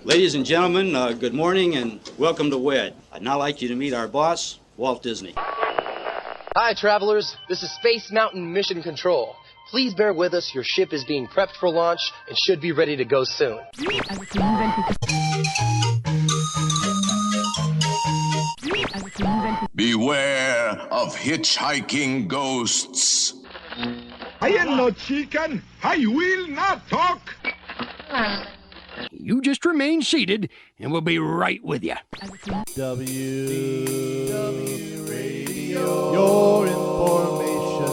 Ladies and gentlemen, good morning and welcome to WED. I'd now like you to meet our boss, Walt Disney. Hi, travelers. This is Space Mountain Mission Control. Please bear with us. Your ship is being prepped for launch and should be ready to go soon. Beware of hitchhiking ghosts. I am no chicken. I will not talk. You just remain seated, and we'll be right with you. WDW Radio, your information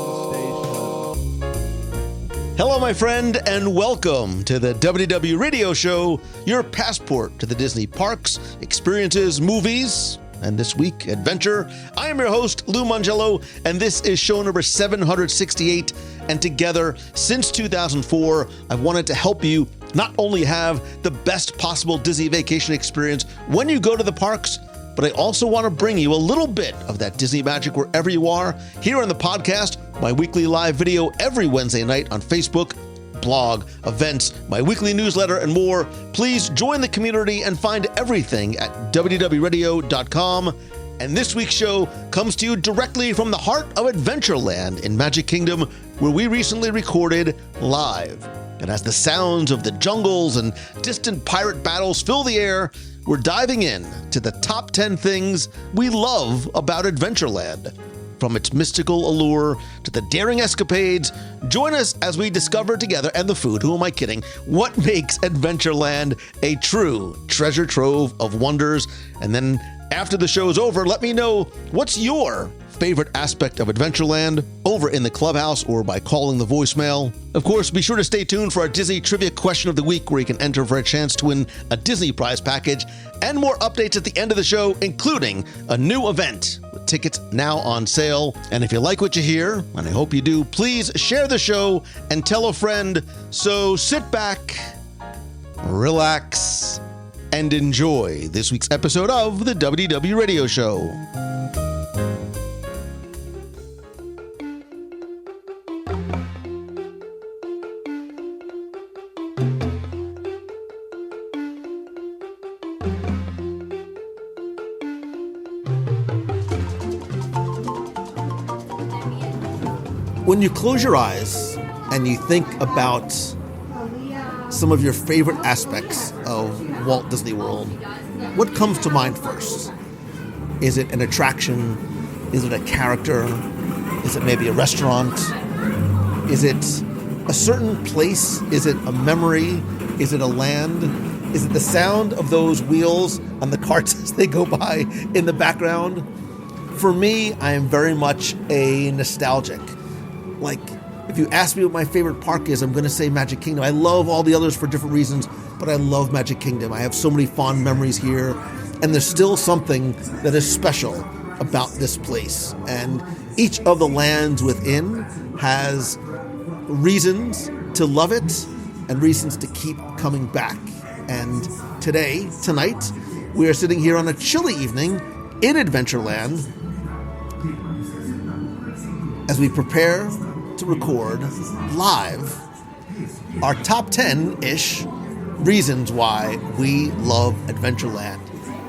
station. Hello, my friend, and welcome to the WDW Radio Show, your passport to the Disney parks, experiences, movies, and this week, adventure. I am your host, Lou Mangello, and this is show number 768. And together, since 2004, I've wanted to help you not only have the best possible Disney vacation experience when you go to the parks, but I also want to bring you a little bit of that Disney magic wherever you are. Here on the podcast, my weekly live video every Wednesday night on Facebook, blog, events, my weekly newsletter, and more. Please join the community and find everything at WDWRadio.com. And this week's show comes to you directly from the heart of Adventureland in Magic Kingdom, where we recently recorded live. And as the sounds of the jungles and distant pirate battles fill the air, we're diving in to the top 10 things we love about Adventureland. From its mystical allure to the daring escapades, join us as we discover together, and the food, who am I kidding, what makes Adventureland a true treasure trove of wonders. And then after the show's over, let me know what's your favorite aspect of Adventureland over in the clubhouse or by calling the voicemail. Of course, be sure to stay tuned for our Disney Trivia Question of the Week, where you can enter for a chance to win a Disney prize package, and more updates at the end of the show, including a new event with tickets now on sale. And if you like what you hear, and I hope you do, please share the show and tell a friend. So sit back, relax, and enjoy this week's episode of the WDW Radio Show. When you close your eyes and you think about some of your favorite aspects of Walt Disney World, what comes to mind first? Is it an attraction? Is it a character? Is it maybe a restaurant? Is it a certain place? Is it a memory? Is it a land? Is it the sound of those wheels on the carts as they go by in the background? For me, I am very much a nostalgic. Like, if you ask me what my favorite park is, I'm going to say Magic Kingdom. I love all the others for different reasons, but I love Magic Kingdom. I have so many fond memories here, and there's still something that is special about this place. And each of the lands within has reasons to love it and reasons to keep coming back. And tonight, we are sitting here on a chilly evening in Adventureland as we prepare to record live our top 10-ish reasons why we love Adventureland.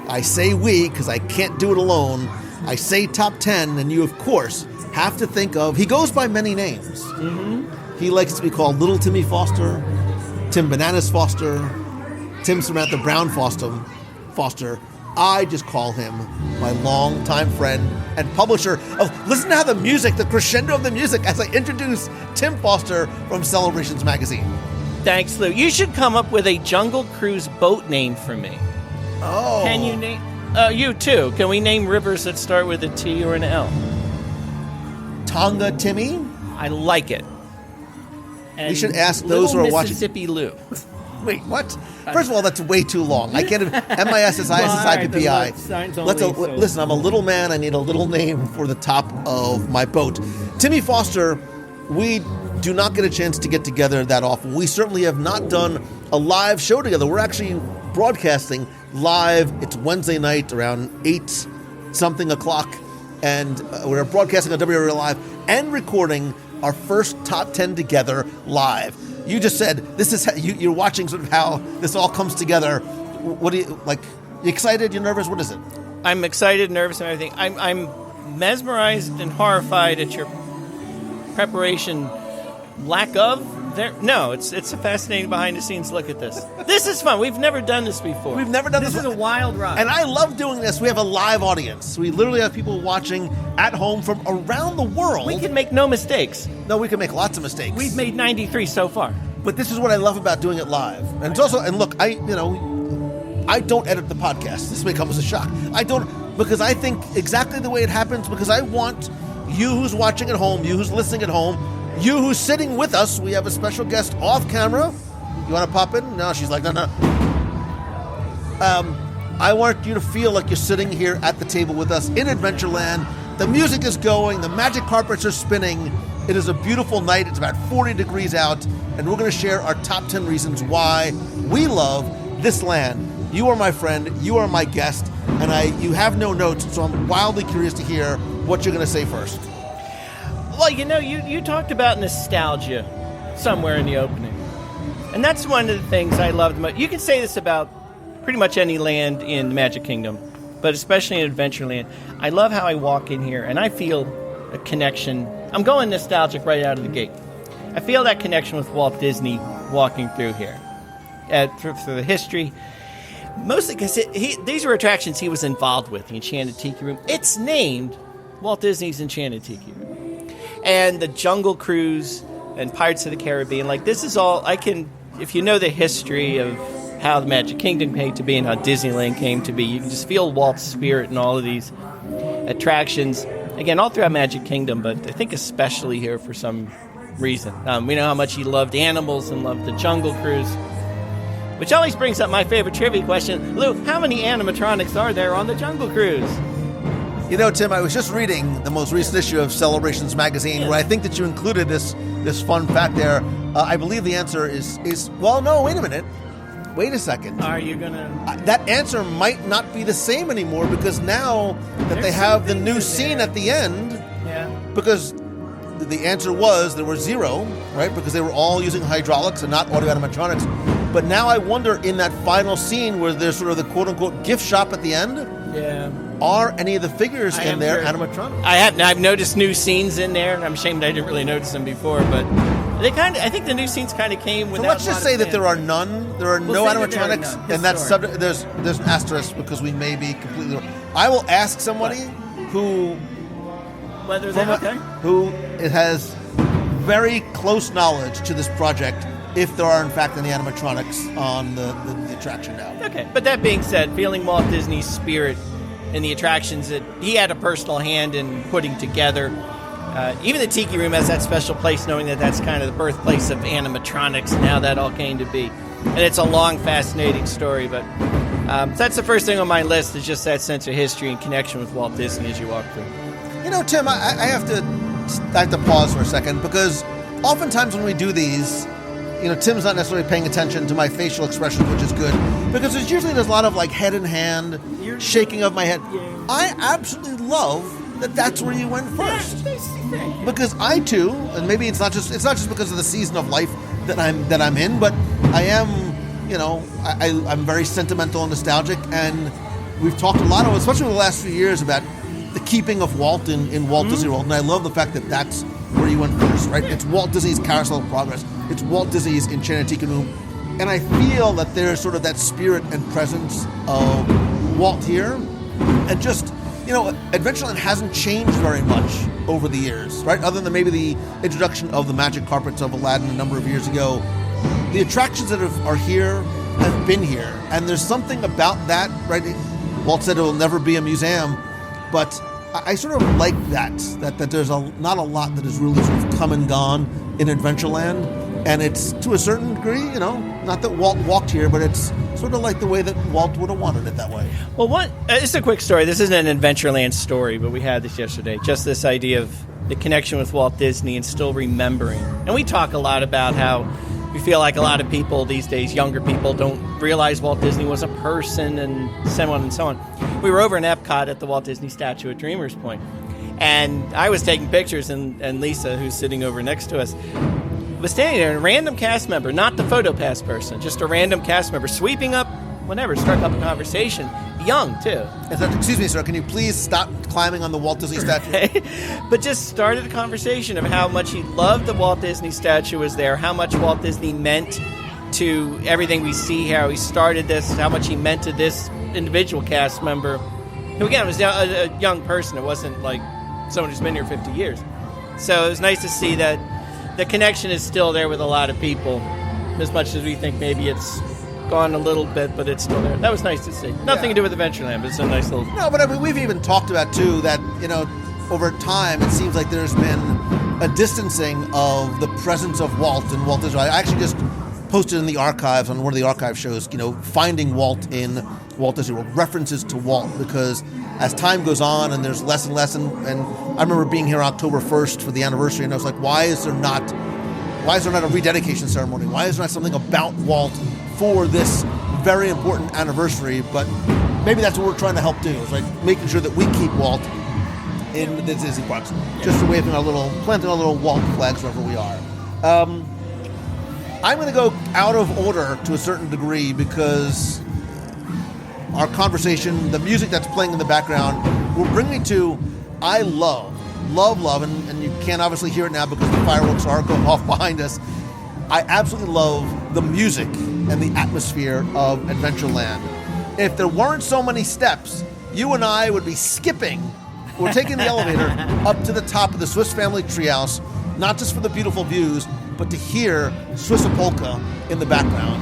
I say we because I can't do it alone. I say top 10, and you, of course, have to think of... He goes by many names. Mm-hmm. He likes to be called Little Timmy Foster, Tim Bananas Foster, Tim Samantha Brown Foster. I just call him my longtime friend and publisher of Listen to How the Music, the crescendo of the music, as I introduce Tim Foster from Celebrations Magazine. Thanks, Lou. You should come up with a Jungle Cruise boat name for me. Oh. Can you name... you too. Can we name rivers that start with a T or an L? Tonga Timmy? I like it. And we should ask those who are watching... Mississippi Lou. Wait, what? First of all, that's way too long. I can't even... MISSISSIPPI. Listen, I'm a little man. I need a little name for the top of my boat. Timmy Foster, we do not get a chance to get together that often. We certainly have not done a live show together. We're actually broadcasting live. It's Wednesday night around 8-something o'clock. And we're broadcasting on WDW Live and recording our first top 10 together live. you just said this is how, you're watching sort of how this all comes together. What do you like? You excited? You nervous? What is it? I'm excited, nervous, and everything. I'm mesmerized and horrified at your preparation lack of. No, it's a fascinating behind-the-scenes look at this. This is fun. We've never done this before. We've never done this. This is a wild ride. And I love doing this. We have a live audience. We literally have people watching at home from around the world. We can make no mistakes. No, we can make lots of mistakes. We've made 93 so far. But this is what I love about doing it live. And it's also, and look, I don't edit the podcast. This may come as a shock. I don't, because I think exactly the way it happens, because I want you who's watching at home, you who's listening at home, you who's sitting with us. We have a special guest off camera. You want to pop in? No, she's like, no. I want you to feel like you're sitting here at the table with us in Adventureland. The music is going. The magic carpets are spinning. It is a beautiful night. It's about 40 degrees out. And we're going to share our top 10 reasons why we love this land. You are my friend. You are my guest. And you have no notes, so I'm wildly curious to hear what you're going to say first. Well, you talked about nostalgia somewhere in the opening. And that's one of the things I loved most. You can say this about pretty much any land in the Magic Kingdom, but especially in Adventureland. I love how I walk in here, and I feel a connection. I'm going nostalgic right out of the gate. I feel that connection with Walt Disney walking through here. Through the history. Mostly because these were attractions he was involved with, the Enchanted Tiki Room. It's named Walt Disney's Enchanted Tiki Room. And the Jungle Cruise and Pirates of the Caribbean, this is all if you know the history of how the Magic Kingdom came to be and how Disneyland came to be, you can just feel Walt's spirit in all of these attractions. Again, all throughout Magic Kingdom, but I think especially here for some reason. We know how much he loved animals and loved the Jungle Cruise, which always brings up my favorite trivia question. Lou, how many animatronics are there on the Jungle Cruise? You know, Tim, I was just reading the most recent issue of Celebrations magazine, where I think that you included this fun fact there. I believe the answer is well, no, wait a minute. Wait a second. Are you going to... that answer might not be the same anymore, because now that they have the new scene at the end, because the answer was there were 0, right? Because they were all using hydraulics and not audio animatronics. But now I wonder, in that final scene where there's sort of the quote-unquote gift shop at the end, are any of the figures in there animatronics? I've noticed new scenes in there, and I'm ashamed I didn't really notice them before, but I think the new scenes kind of came without. So let's just say that there are none. There are no animatronics, and that's subject. There's an asterisk because we may be completely wrong. I will ask somebody who has very close knowledge to this project if there are in fact any animatronics on the attraction now. Okay, but that being said, feeling Walt Disney's spirit in the attractions that he had a personal hand in putting together. Even the Tiki Room has that special place, knowing that that's kind of the birthplace of animatronics and how that all came to be. And it's a long, fascinating story, but that's the first thing on my list, is just that sense of history and connection with Walt Disney as you walk through. You know, Tim, I have to pause for a second, because oftentimes when we do these, Tim's not necessarily paying attention to my facial expressions, which is good, because there's a lot of head in hand, shaking of my head. I absolutely love that that's where you went first, because I too, and maybe it's not just because of the season of life that I'm in, but I am, I'm very sentimental and nostalgic, and we've talked a lot, especially over the last few years, about the keeping of Walt in Walt Disney World, and I love the fact that that's where you went first, right? It's Walt Disney's Carousel of Progress. It's Walt Disney's Enchanted Tiki Room. And I feel that there's sort of that spirit and presence of Walt here. And just, Adventureland hasn't changed very much over the years, right? Other than maybe the introduction of the magic carpets of Aladdin a number of years ago. The attractions that are here have been here. And there's something about that, right? Walt said it will never be a museum, but I sort of like that there's not a lot that has really sort of come and gone in Adventureland, and it's to a certain degree, not that Walt walked here, but it's sort of like the way that Walt would have wanted it that way. Well, it's a quick story. This isn't an Adventureland story, but we had this yesterday. Just this idea of the connection with Walt Disney and still remembering. And we talk a lot about how we feel like a lot of people these days, younger people, don't realize Walt Disney was a person, and so on and so on. We were over in Epcot at the Walt Disney statue at Dreamer's Point, and I was taking pictures, and Lisa, who's sitting over next to us, was standing there, and a random cast member, not the PhotoPass person, just a random cast member, sweeping up, struck up a conversation, young, too. Excuse me, sir, can you please stop climbing on the Walt Disney statue? But just started a conversation of how much he loved the Walt Disney statue was there, how much Walt Disney meant to everything we see, how he started this, how much he meant to this individual cast member. Who, again, was a young person. It wasn't like someone who's been here 50 years. So it was nice to see that the connection is still there with a lot of people, as much as we think maybe it's gone a little bit, but it's still there. That was nice to see. Nothing to do with Adventureland, but it's a nice little... No, but I mean, we've even talked about, too, that, over time, it seems like there's been a distancing of the presence of Walt and Walt Disney. I actually just posted in the archives, on one of the archive shows, finding Walt in Walt Disney World, references to Walt, because as time goes on and there's less and less, and I remember being here October 1st for the anniversary, and I was like, why is there not a rededication ceremony? Why is there not something about Walt for this very important anniversary? But maybe that's what we're trying to help do, is like making sure that we keep Walt in the Disney parks, just planting our little Walt flags wherever we are. I'm going to go out of order to a certain degree because our conversation, the music that's playing in the background, will bring me to, I love, and you can't obviously hear it now because the fireworks are going off behind us. I absolutely love the music and the atmosphere of Adventureland. If there weren't so many steps, you and I would be skipping. We're taking the elevator up to the top of the Swiss Family Treehouse, not just for the beautiful views, but to hear Swiss Polka in the background.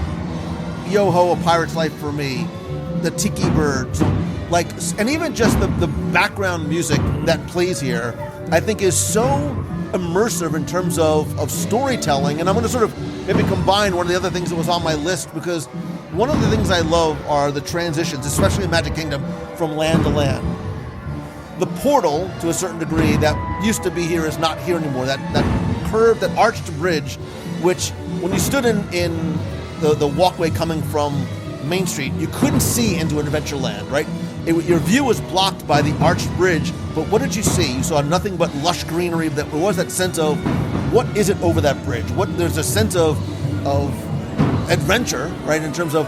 Yo-ho, A Pirate's Life for Me, the Tiki Birds, and even just the background music that plays here, I think is so immersive in terms of storytelling. And I'm going to sort of maybe combine one of the other things that was on my list, because one of the things I love are the transitions, especially in Magic Kingdom, from land to land. The portal, to a certain degree, that used to be here is not here anymore. That curved, that arched bridge, which when you stood in the walkway coming from Main Street, you couldn't see into an Adventureland, right? Your view was blocked by the arched bridge, but what did you see? You saw nothing but lush greenery. That was that sense of, what is it over that bridge? There's a sense of adventure, right, in terms of,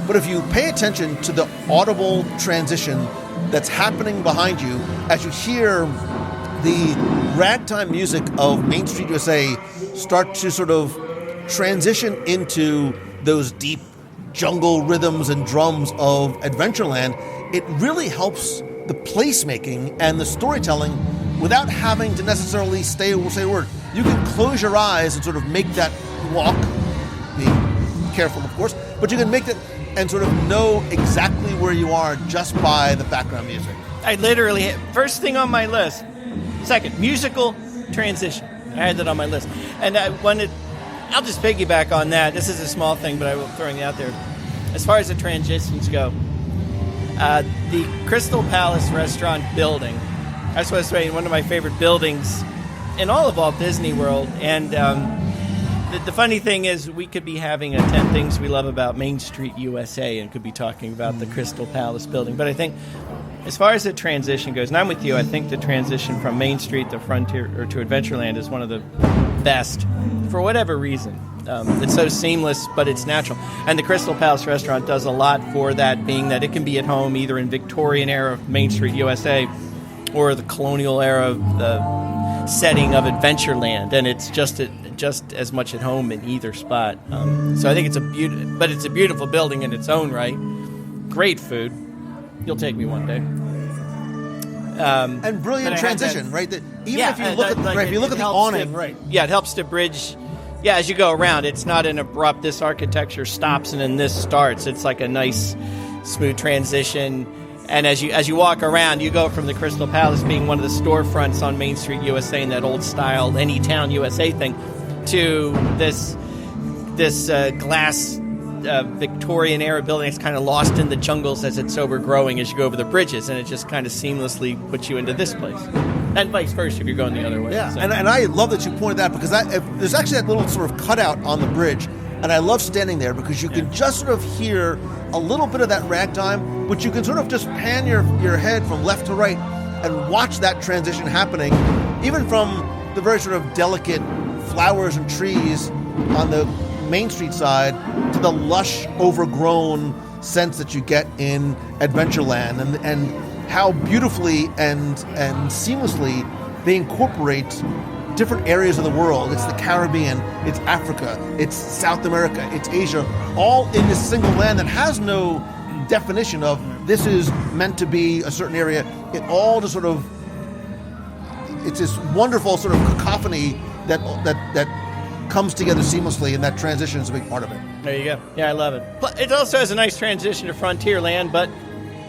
but if you pay attention to the audible transition that's happening behind you as you hear the ragtime music of Main Street USA start to sort of transition into those deep jungle rhythms and drums of Adventureland, it really helps the placemaking and the storytelling without having to necessarily say a word. You can close your eyes and sort of make that walk, be careful of course, but you can make that and sort of know exactly where you are just by the background music. I literally, first thing on my list, second, musical transition. I had that on my list. And I'll just piggyback on that. This is a small thing, but I will throwing it out there. As far as the transitions go, the Crystal Palace restaurant building, that's what I was saying, one of my favorite buildings in all of Walt Disney World. And the funny thing is, we could be having a 10 Things We Love About Main Street USA and could be talking about the Crystal Palace building. But I think as far as the transition goes, and I'm with you, I think the transition from Main Street to Frontier or to Adventureland is one of the best for whatever reason. It's so seamless, but it's natural. And the Crystal Palace restaurant does a lot for that, being that it can be at home either in Victorian era Main Street USA or the colonial era of the setting of Adventureland, and it's just as much at home in either spot. So I think it's a beautiful building in its own right. Great food. You'll take me one day. And brilliant transition, right? If you look at the awning, right? Yeah, it helps to bridge. Yeah, as you go around, it's not an abrupt. This architecture stops and then this starts. It's like a nice, smooth transition. And as you walk around, you go from the Crystal Palace being one of the storefronts on Main Street USA in that old style Anytown USA thing, to this glass Victorian era building that's kind of lost in the jungles as it's overgrowing as you go over the bridges, and it just kind of seamlessly puts you into this place. And vice versa if you're going the other way. Yeah, so. and I love that you pointed that, because there's actually that little sort of cutout on the bridge, and I love standing there because you can just sort of hear a little bit of that ragtime, but you can sort of just pan your head from left to right and watch that transition happening, even from the very sort of delicate flowers and trees on the Main Street side to the lush, overgrown sense that you get in Adventureland, and how beautifully and seamlessly they incorporate different areas of the world. It's the Caribbean, it's Africa, it's South America, it's Asia, all in this single land that has no definition of this is meant to be a certain area. It all just sort of, it's this wonderful sort of cacophony that comes together seamlessly, and that transition is a big part of it. There you go. Yeah, I love it. It also has a nice transition to Frontierland, but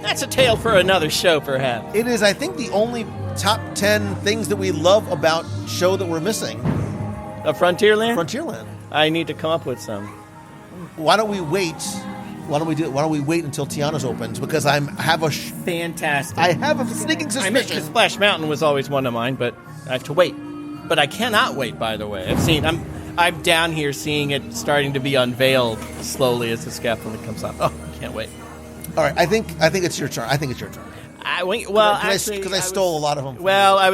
that's a tale for another show, perhaps. It is, I think, the only top 10 things that we love about show that we're missing. Frontierland? Frontierland. I need to come up with some. Why don't we wait? Why don't we wait until Tiana's opens? Because fantastic. I have a sneaking suspicion. Because Splash Mountain was always one of mine, but I have to wait. But I cannot wait. By the way, I'm down here seeing it starting to be unveiled slowly as the scaffolding comes up. Oh, I can't wait. All right, I think it's your turn. Because I stole a lot of them. Well, I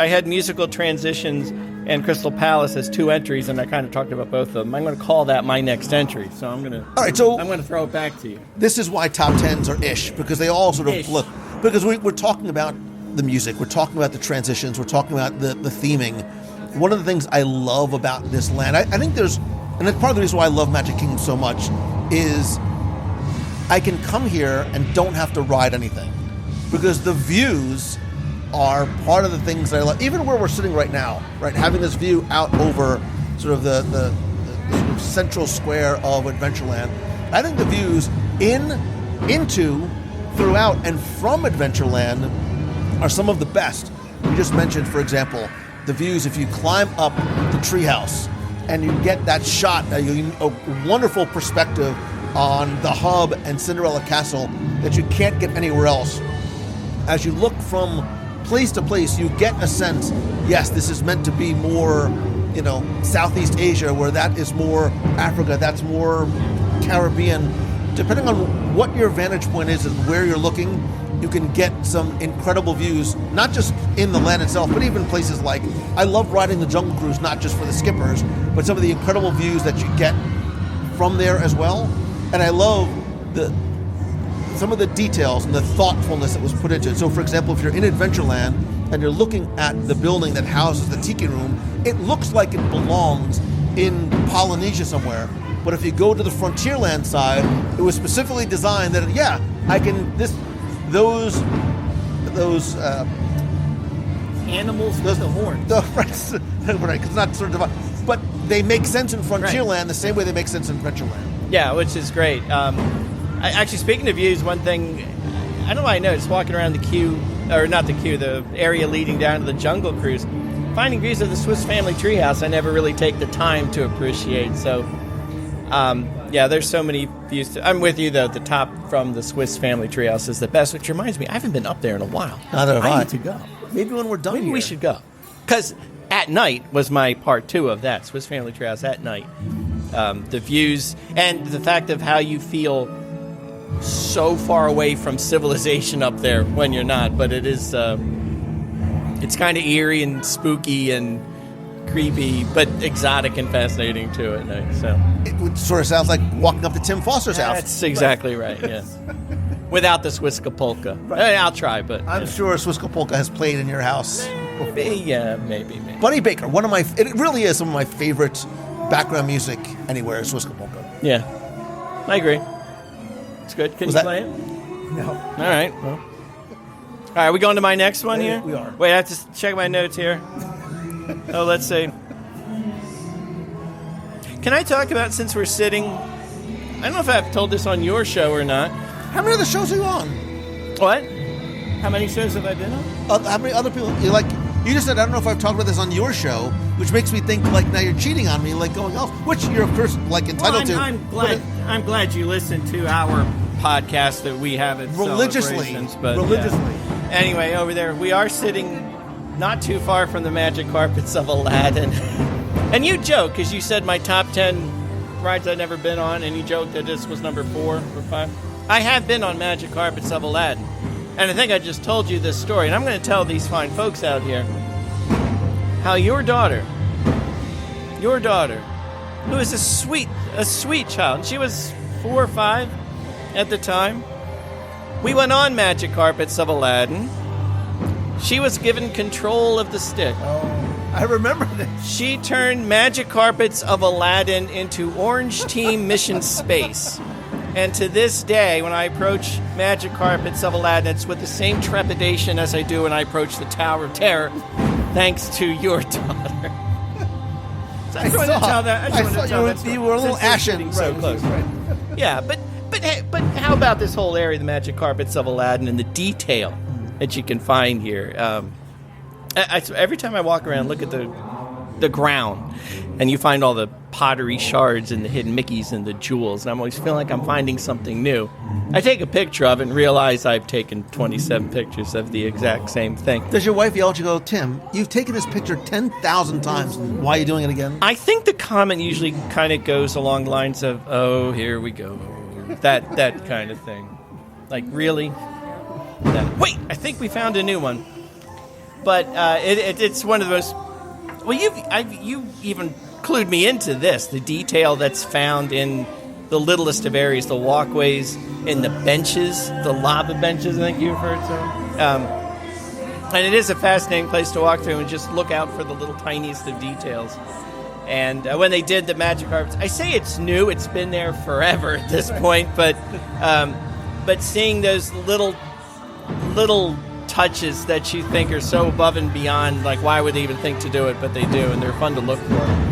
had musical transitions and Crystal Palace as 2 entries, and I kind of talked about both of them. I'm going to call that my next entry, so I'm going to throw it back to you. This is why top 10s are ish, because they all sort of look. Because we're talking about the music, we're talking about the transitions, we're talking about the theming. One of the things I love about this land, I think and that's part of the reason why I love Magic Kingdom so much, is I can come here and don't have to ride anything. Because the views are part of the things that I love. Even where we're sitting right now, right, having this view out over sort of the sort of central square of Adventureland, I think the views into, throughout, and from Adventureland are some of the best. You just mentioned, for example, the views if you climb up the treehouse and you get that shot, a wonderful perspective on the hub and Cinderella Castle that you can't get anywhere else. As you look from place to place, you get a sense, yes, this is meant to be more, Southeast Asia, where that is more Africa, that's more Caribbean. Depending on what your vantage point is and where you're looking, you can get some incredible views, not just in the land itself, but even places like, I love riding the Jungle Cruise, not just for the skippers, but some of the incredible views that you get from there as well. And I love some of the details and the thoughtfulness that was put into it. So, for example, if you're in Adventureland and you're looking at the building that houses the Tiki Room, it looks like it belongs in Polynesia somewhere. But if you go to the Frontierland side, it was specifically designed that, those animals with the horns. Right, it's not sort of, but they make sense in Frontierland the same way they make sense in Adventureland. Yeah, which is great. Actually, speaking of views, one thing, I don't know why I noticed walking around the area leading down to the Jungle Cruise, finding views of the Swiss Family Treehouse I never really take the time to appreciate. So, there's so many views. I'm with you, though. The top from the Swiss Family Treehouse is the best, which reminds me, I haven't been up there in a while. Neither have I. need to go. Maybe when we're done Maybe here. we should go. Because at night was my part 2 of that, Swiss Family Treehouse at night. The views and the fact of how you feel so far away from civilization up there when you're not, but it is it's kind of eerie and spooky and creepy, but exotic and fascinating too at night. So it sort of sounds like walking up to Tim Foster's house. That's exactly right. Yes, without the Swiska polka. Right. I'll try, but I'm sure Swiska polka has played in your house. Maybe. Buddy Baker, it really is some of my favorite background music anywhere is Swiska polka. Yeah, I agree. It's good. Can you play it? No. All right. Well. All right, are we going to my next one here? We are. Wait, I have to check my notes here. Oh, let's see. Can I talk about, since we're sitting, I don't know if I've told this on your show or not. How many other shows are you on? What? How many shows have I been on? How many other people? You just said, I don't know if I've talked about this on your show, which makes me think now you're cheating on me, going off, which you're of course entitled to. I'm glad you listened to our podcast that we have at religiously. Yeah. Anyway, over there we are sitting not too far from the magic carpets of Aladdin, and you joke because you said my top 10 rides I'd never been on, and you joked that this was number 4 or 5. I have been on magic carpets of Aladdin. And I think I just told you this story, and I'm going to tell these fine folks out here how your daughter your daughter, who is a sweet child. She was 4 or 5 at the time. We went on Magic Carpets of Aladdin. She was given control of the stick. Oh, I remember this. She turned Magic Carpets of Aladdin into Orange Team Mission Space. And to this day, when I approach Magic Carpets of Aladdin, it's with the same trepidation as I do when I approach the Tower of Terror, thanks to your daughter. So I just wanted to tell that. I saw you were a little ashen. So close. Right. Yeah, but how about this whole area, the Magic Carpets of Aladdin, and the detail that you can find here? Every time I walk around, look at the ground, and you find all the pottery shards and the hidden Mickeys and the jewels, and I'm always feeling like I'm finding something new. I take a picture of it and realize I've taken 27 pictures of the exact same thing. Does your wife yell at you, go, Tim, you've taken this picture 10,000 times. Why are you doing it again? I think the comment usually kind of goes along the lines of, oh, here we go. That kind of thing. Like, really? Wait, I think we found a new one. But it's one of the most... Well, you even clued me into this, the detail that's found in the littlest of areas, the walkways, in the benches, the lava benches, I think you've heard some. And it is a fascinating place to walk through and just look out for the little tiniest of details. And when they did the Magic Carpets, I say it's new, it's been there forever at this point, but seeing those little touches that you think are so above and beyond, like why would they even think to do it, but they do, and they're fun to look for.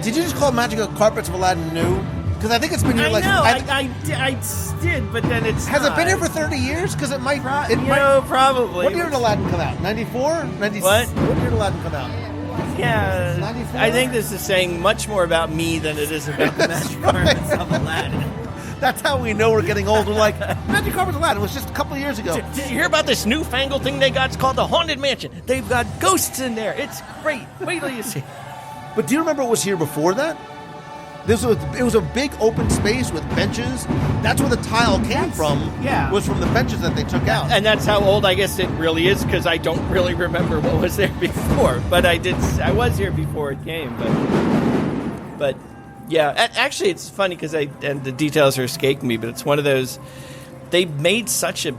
Did you just call Magic Carpets of Aladdin new? Because I think it's been here like... I did, but then it's Has it been here for 30 years? Because it might... probably. What year did Aladdin come out? 94? 96? What? What year did Aladdin come out? Yeah, 94? I think this is saying much more about me than it is about the Magic Carpets of Aladdin. That's how we know we're getting old. We're like, Magic Carpets of Aladdin was just a couple of years ago. Did you hear about this newfangled thing they got? It's called the Haunted Mansion. They've got ghosts in there. It's great. Wait till you see. But do you remember what was here before that? It was a big open space with benches. That's where the tile came from. Yeah. Was from the benches that they took out. And that's how old I guess it really is, because I don't really remember what was there before. But I was here before it came. But yeah, actually it's funny because and the details are escaping me, but it's one of those, they made such an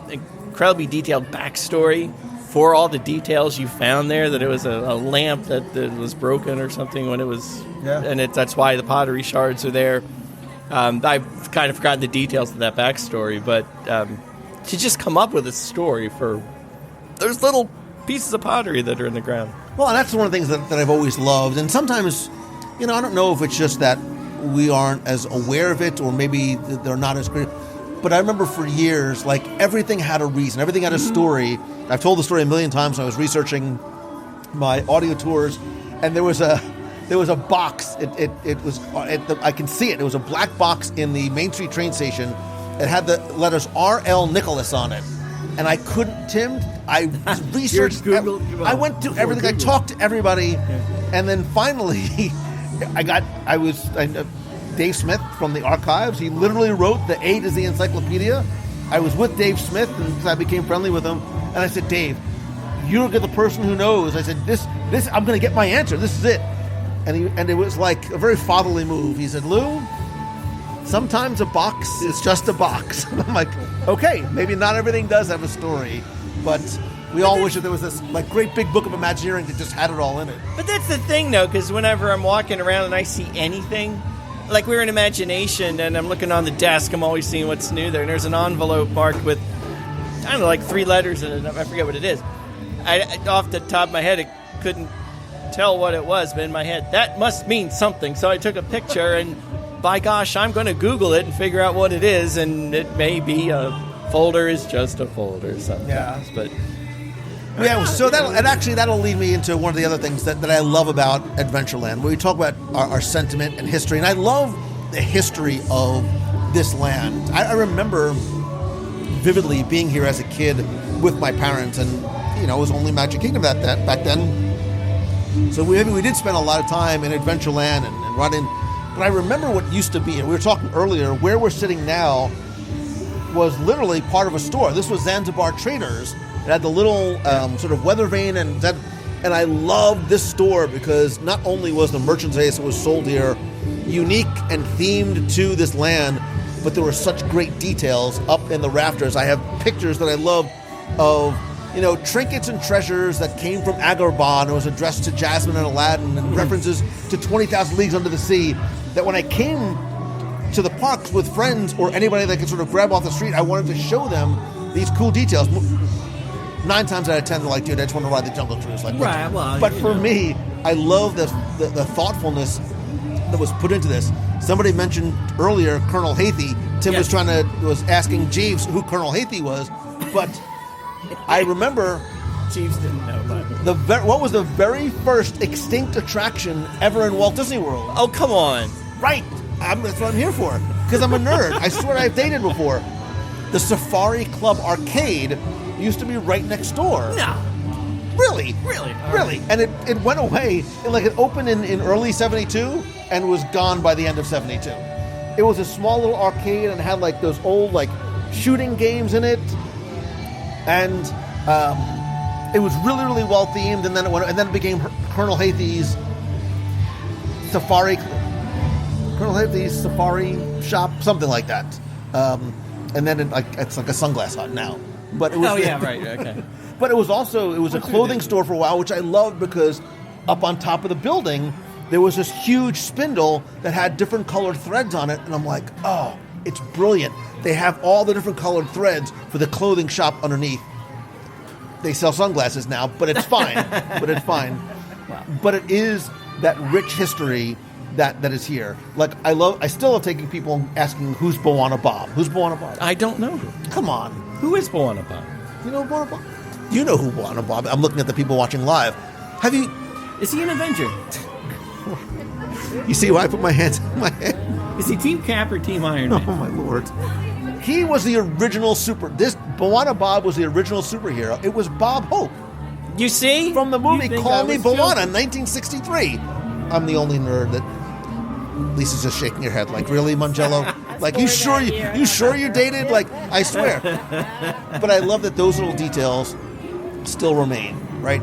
incredibly detailed backstory for all the details you found there, that it was a lamp that was broken or something when it was, and that's why the pottery shards are there. I've kind of forgotten the details of that backstory, but to just come up with a story for those little pieces of pottery that are in the ground. Well, and that's one of the things that I've always loved, and sometimes, I don't know if it's just that we aren't as aware of it, or maybe they're not as great. But I remember for years, like, everything had a reason. Everything had a story. I've told the story a million times when I was researching my audio tours, and there was a box. It was I can see it. It was a black box in the Main Street train station. It had the letters R.L. Nicholas on it, and I couldn't. Tim, I researched. I went to everything. Google. I talked to everybody, and then finally, Dave Smith from the archives. He literally wrote the A to Z encyclopedia. I was with Dave Smith, and I became friendly with him. And I said, Dave, you're the person who knows. I said, this, I'm going to get my answer. This is it. And it was like a very fatherly move. He said, Lou, sometimes a box is just a box. And I'm like, okay, maybe not everything does have a story, but we all wish that there was this like great big book of Imagineering that just had it all in it. But that's the thing, though, because whenever I'm walking around and I see anything, like we're in Imagination and I'm looking on the desk, I'm always seeing what's new there. And there's an envelope marked with, I don't know, like 3 letters in it. I forget what it is. Off the top of my head, I couldn't tell what it was, but in my head, that must mean something. So I took a picture, and by gosh, I'm going to Google it and figure out what it is. And it may be a folder is just a folder sometimes. Yeah. But yeah, so that'll lead me into one of the other things that I love about Adventureland, where we talk about our sentiment and history. And I love the history of this land. I remember vividly being here as a kid with my parents, and it was only Magic Kingdom that back then. So we did spend a lot of time in Adventureland and running. But I remember what used to be, and we were talking earlier, where we're sitting now was literally part of a store. This was Zanzibar Traders. It had the little sort of weather vane, and And I loved this store because not only was the merchandise that was sold here unique and themed to this land, but there were such great details up in the rafters. I have pictures that I love of, trinkets and treasures that came from Agrabah, and it was addressed to Jasmine and Aladdin, and references to 20,000 Leagues Under the Sea, that when I came to the parks with friends or anybody that could sort of grab off the street, I wanted to show them these cool details. 9 times out of 10, they're like, dude, I just want to ride the Jungle Cruise. Like, right, well, but for me, I love the thoughtfulness that was put into this. Somebody mentioned earlier Colonel Hathey. Tim was asking Jeeves who Colonel Hathey was, but I remember Jeeves didn't know. But what was the very first extinct attraction ever in Walt Disney World? Oh, come on! Right, that's what I'm here for. Because I'm a nerd. I swear I've dated before. The Safari Club arcade used to be right next door. No. Really? Really? Really. And it went away. It opened in early 72 and was gone by the end of 72. It was a small little arcade and had those old shooting games in it. And it was really, really well themed, and then it became Colonel Hathey's Safari shop, something like that. And then it's like a sunglass hut now. But it was okay. But it was a clothing store for a while, which I loved because up on top of the building there was this huge spindle that had different colored threads on it, and I'm like, oh, it's brilliant. They have all the different colored threads for the clothing shop underneath. They sell sunglasses now, but it's fine. Wow. But it is that rich history that is here. I still love taking people and asking, who's Bwana Bob? Who's Bwana Bob? I don't know. Come on. Who is Bwana Bob? You know Bwana Bob? You know who Bwana Bob is. I'm looking at the people watching live. Is he an Avenger? You see why I put my hands in my head? Is he Team Cap or Team Iron Man? Oh, my Lord. He was the original Bwana Bob was the original superhero. It was Bob Hope. You see? From the movie Call Me Bwana, 1963. I'm the only nerd that... Lisa's just shaking her head like, really, Mangello? You sure you dated? I swear. But I love that those little details still remain, right?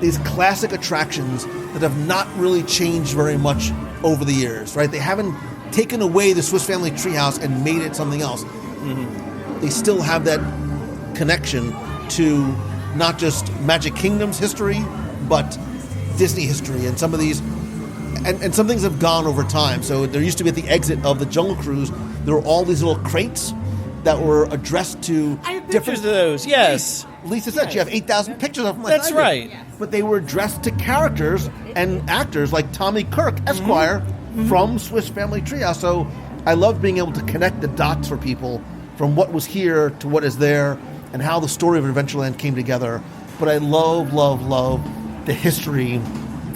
These classic attractions that have not really changed very much over the years, right? They haven't taken away the Swiss Family Treehouse and made it something else. Mm-hmm. They still have that connection to not just Magic Kingdom's history, but Disney history, and some of these... And some things have gone over time. So there used to be at the exit of the Jungle Cruise, there were all these little crates that were addressed to different of those. Yes. Lisa said she have 8,000 pictures of them. That's right. But they were addressed to characters and actors like Tommy Kirk, Esquire, from Swiss Family Treehouse. So I love being able to connect the dots for people from what was here to what is there and how the story of Adventureland came together. But I love, love, love the history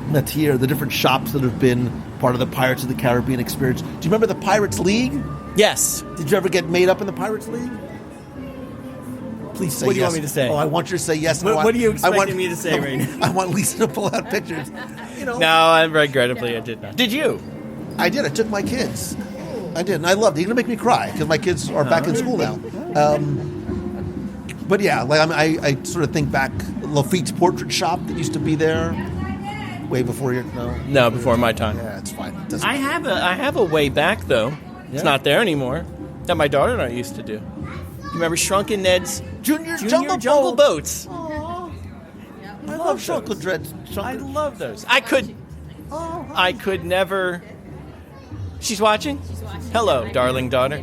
that's here, the different shops that have been part of the Pirates of the Caribbean experience. Do you remember the Pirates League? Yes. Did you ever get made up in the Pirates League? Please say yes. What do you want me to say? Oh, I want you to say yes. What are you expecting me to say right now? I want Lisa to pull out pictures. No, regrettably I did not. Did you? I did. I took my kids. I did, and I loved it. You're going to make me cry because my kids are back in school now. But yeah, I sort of think back, Lafitte's portrait shop that used to be there. Way before your no, before my time. Yeah, it's fine. I have a way back though. Yeah. It's not there anymore. That my daughter and I used to do. You remember Shrunken Ned's Junior Jungle Boats? Aww. I love Shrunken Ned's. I love those. I could never. She's watching. Hello, darling daughter.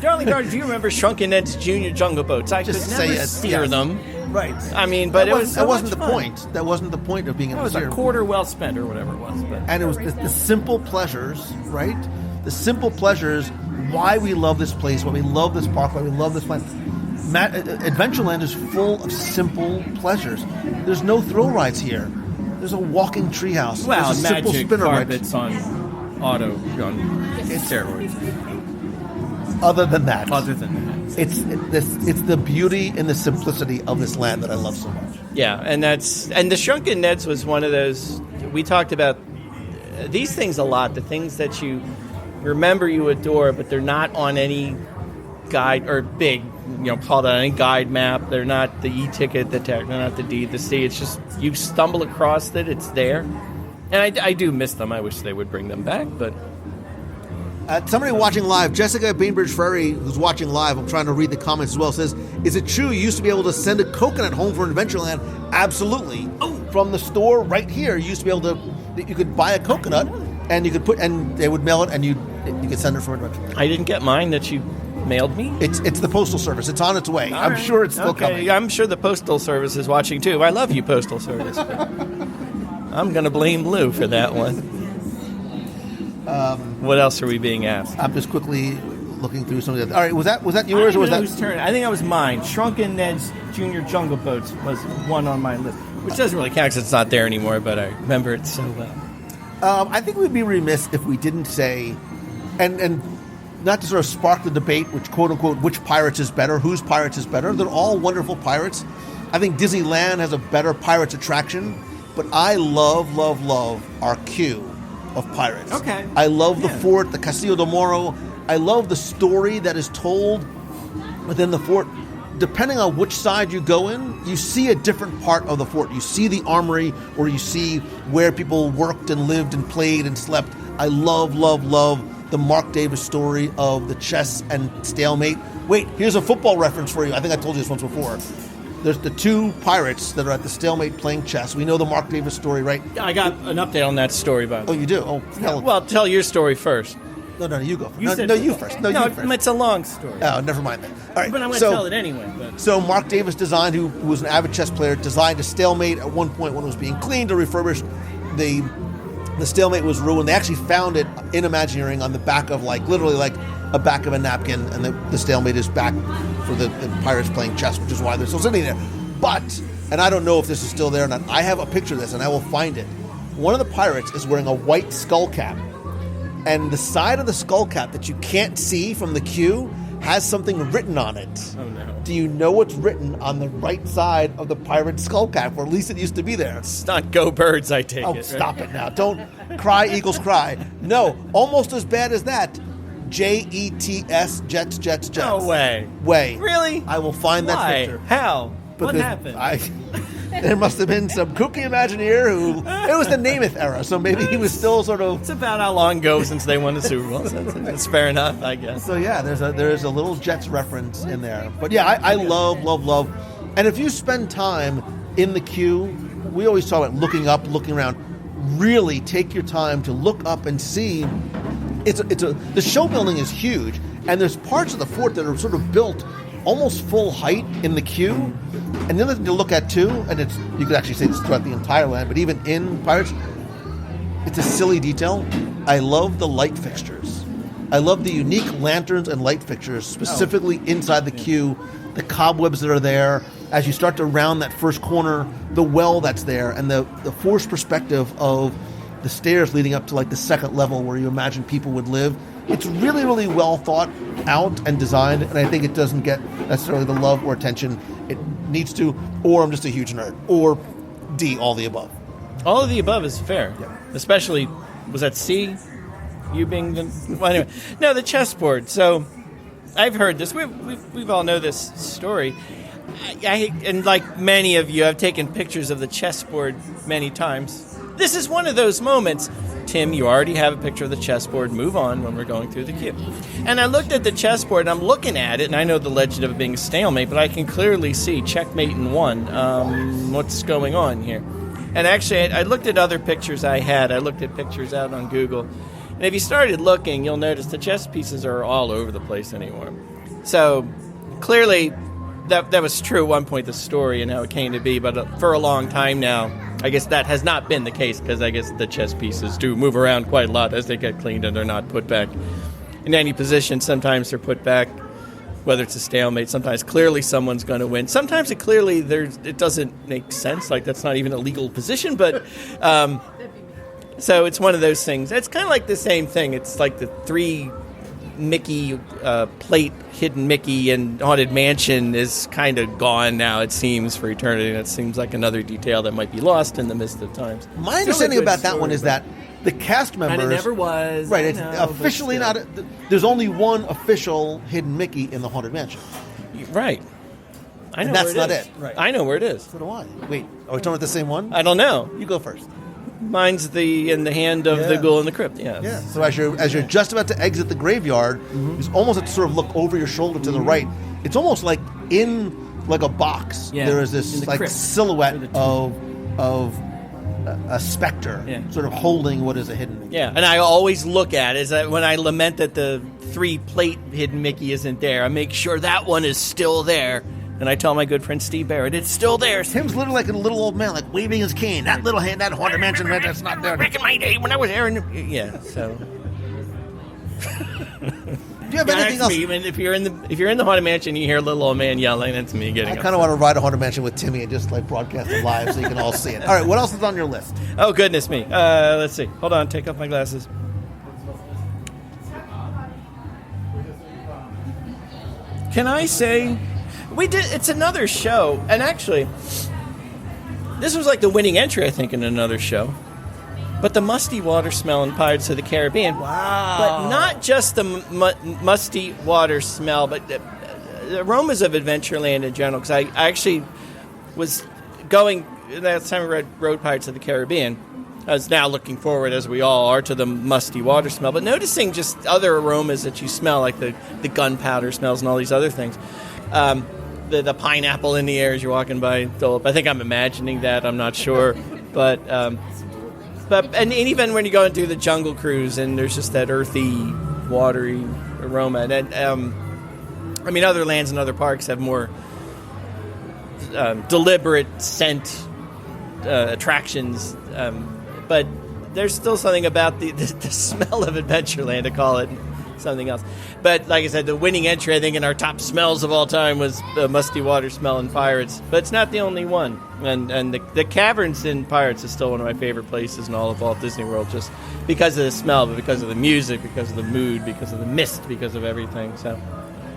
Darling daughter, do you remember Shrunken Ned's Junior Jungle Boats? I could never steer them. Right. I mean, but that wasn't the point. That wasn't the point of being able to steer. It was a quarter well spent or whatever it was. But. And it was the simple pleasures, right? The simple pleasures, why we love this place, why we love this park, why we love this place. Adventureland is full of simple pleasures. There's no thrill rides here. There's a walking treehouse. Well, There's a magic simple spinner carpets on steroids. Other than that. It's the beauty and the simplicity of this land that I love so much. Yeah, and the Shrunken Ned's was one of those. We talked about these things a lot. The things that you remember, you adore, but they're not on any guide or big, called out any guide map. They're not the e-ticket, they're not the D, the C. It's just you stumble across it, it's there. And I do miss them. I wish they would bring them back, but... Somebody watching live, Jessica Bainbridge Ferry, who's watching live, I'm trying to read the comments as well, says, is it true you used to be able to send a coconut home for Adventureland? Absolutely. Oh. From the store right here, you used to be able to, you could buy a coconut, and you could and they would mail it, and you could send it from Adventureland. I didn't get mine that you mailed me? It's the Postal Service. It's on its way. All I'm right. sure it's still coming. I'm sure the Postal Service is watching, too. I love you, Postal Service. I'm going to blame Lou for that one. What else are we being asked? I'm just quickly looking through some of the... All right, was that yours or was that... Whose turn? I think that was mine. Shrunken Ned's Junior Jungle Boats was one on my list, which doesn't really count because it's not there anymore, but I remember it so well. I think we'd be remiss if we didn't say, and not to sort of spark the debate, which quote-unquote, which pirates is better, whose pirates is better. They're all wonderful pirates. I think Disneyland has a better pirates attraction, but I love our queue of pirates. Okay. I love the fort, the Castillo del Moro. I love the story that is told within the fort. Depending on which side you go in, you see a different part of the fort. You see the armory, or you see where people worked and lived and played and slept. I love the Mark Davis story of the chess and stalemate. Wait, here's a football reference for you. I think I told you this once before. There's the two pirates that are at the stalemate playing chess. We know the Mark Davis story, right? I got an update on that story, by the way. Oh, you do? Oh, hell. Well, tell your story first. No, you go. You you first. No, you first. It's a long story. Oh, never mind that. All right. But I'm going to tell it anyway. But. So Mark Davis designed, who was an avid chess player, designed a stalemate at one point when it was being cleaned or refurbished. The stalemate was ruined. They actually found it in Imagineering on the back of literally a back of a napkin, and the stalemate is back for the pirates playing chess, which is why they're still sitting there. But, and I don't know if this is still there or not, I have a picture of this and I will find it. One of the pirates is wearing a white skull cap, and the side of the skull cap that you can't see from the queue has something written on it. Oh no. Do you know what's written on the right side of the pirate skull cap, or at least it used to be there? It's not Go Birds, I take it. Oh, stop it now. Don't cry, Eagles cry. No, almost as bad as that. JETS, Jets. No way. Really? I will find that picture. How? Because what happened? There must have been some kooky Imagineer who... It was the Namath era, so maybe he was still sort of... It's about how long ago since they won the Super Bowl. That's fair enough, I guess. So yeah, there's a little Jets reference in there. But yeah, I love. And if you spend time in the queue, we always talk about looking up, looking around. Really take your time to look up and see. The show building is huge, and there's parts of the fort that are sort of built almost full height in the queue. And the other thing to look at too, and you could actually say this throughout the entire land, but even in Pirates, it's a silly detail. I love the light fixtures. I love the unique lanterns and light fixtures, specifically inside the queue, the cobwebs that are there. As you start to round that first corner, the well that's there, and the forced perspective of the stairs leading up to the second level where you imagine people would live. It's really, really well thought out and designed, and I think it doesn't get necessarily the love or attention it needs to, or I'm just a huge nerd, or D, all the above. All of the above is fair. Yeah. Especially, was that C? You being the... Well, anyway. No, the chessboard. So, I've heard this. We've all know this story. And like many of you, I've taken pictures of the chessboard many times. This is one of those moments. Tim, you already have a picture of the chessboard. Move on when we're going through the queue. And I looked at the chessboard, and I'm looking at it, and I know the legend of it being a stalemate, but I can clearly see checkmate in one. What's going on here? And actually, I looked at other pictures I had. I looked at pictures out on Google. And if you started looking, you'll notice the chess pieces are all over the place anymore. So, clearly, that was true at one point, the story and how it came to be, but for a long time now, I guess that has not been the case, because I guess the chess pieces do move around quite a lot as they get cleaned, and they're not put back in any position. Sometimes they're put back, whether it's a stalemate. Sometimes clearly someone's going to win. Sometimes it doesn't make sense, like that's not even a legal position, but so it's one of those things. It's kind of like the same thing. It's like the three Mickey plate hidden Mickey and Haunted Mansion is kind of gone now, it seems, for eternity. And it seems like another detail that might be lost in the midst of times. My understanding about that one is that the cast members. And it never was. Right. I It's know, officially but not. There's only one official hidden Mickey in the Haunted Mansion. Right. I know And that's where not is. it. Right. I know where it is. So do I. Wait, are we talking about the same one? I don't know. You go first. Mine's in the hand of the ghoul in the crypt. Yeah. Yeah. So as you're just about to exit the graveyard, you almost have to sort of look over your shoulder to the right. It's almost like in like a box. Yeah, There is in this the like crypt. silhouette Or the of a specter, sort of holding what is a hidden Mickey. Yeah, and I always look at is that when I lament that the 3-plate hidden Mickey isn't there, I make sure that one is still there. And I tell my good friend Steve Barrett, it's still there. Tim's literally like a little old man, like waving his cane. That little hand, that Haunted Mansion, that's not there. Back in my day when I was there. So. Do you have anything else? Me. If you're in the Haunted Mansion, you hear a little old man yelling. That's me getting. I kind of want to ride a Haunted Mansion with Timmy and just like broadcast it live so you can all see it. All right, what else is on your list? Oh goodness me! Let's see. Hold on. Take off my glasses. Can I say we did? It's another show, and actually, this was like the winning entry, I think, in another show. But the musty water smell in Pirates of the Caribbean. Wow! But not just the musty water smell, but the aromas of Adventureland in general. Because I actually was going last time I rode Pirates of the Caribbean. I was now looking forward, as we all are, to the musty water smell, but noticing just other aromas that you smell, like the gunpowder smells and all these other things. The pineapple in the air as you're walking by Philip. I think I'm imagining that. I'm not sure, but and even when you go and do the Jungle Cruise, and there's just that earthy, watery aroma. And I mean, other lands and other parks have more deliberate scent attractions. But there's still something about the smell of Adventureland to call it something else. But like I said, the winning entry, I think, in our top smells of all time was the musty water smell in Pirates. But it's not the only one. And the caverns in Pirates is still one of my favorite places in all of Walt Disney World, just because of the smell, but because of the music, because of the mood, because of the mist, because of everything. So,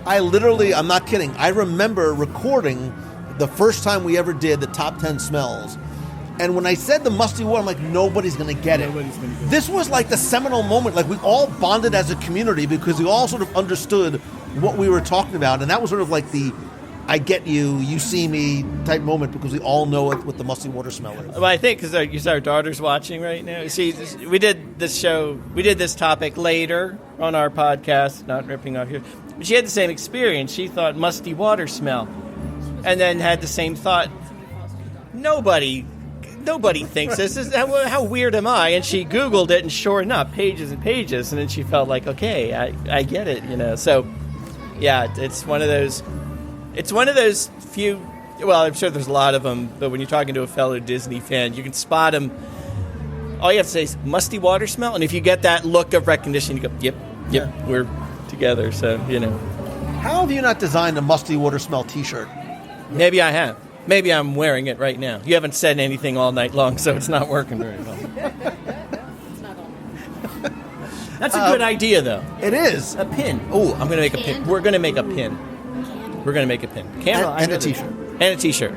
I'm not kidding, I remember recording the first time we ever did the top 10 smells. And when I said the musty water, I'm like, nobody's going to get it. This was like the seminal moment. Like, we all bonded as a community because we all sort of understood what we were talking about. And that was sort of like the I get you, you see me type moment because we all know what the musty water smell is. Well, I think because our daughter's watching right now. See, we did this topic later on our podcast, not ripping off here. But she had the same experience. She thought musty water smell. And then had the same thought. Nobody thinks this is how weird am I? And she Googled it, and sure enough, pages and pages. And then she felt like, okay, I get it, So, yeah, it's one of those. It's one of those few. Well, I'm sure there's a lot of them, but when you're talking to a fellow Disney fan, you can spot them. All you have to say is musty water smell, and if you get that look of recognition, you go, yep, we're together. So How have you not designed a musty water smell T-shirt? Maybe I have. Maybe I'm wearing it right now. You haven't said anything all night long, so it's not working very well. That's a good idea, though. It is. A pin. Oh, I'm going to make a pin. We're going to make a pin. We're going to make a pin. And a T-shirt. And a T-shirt.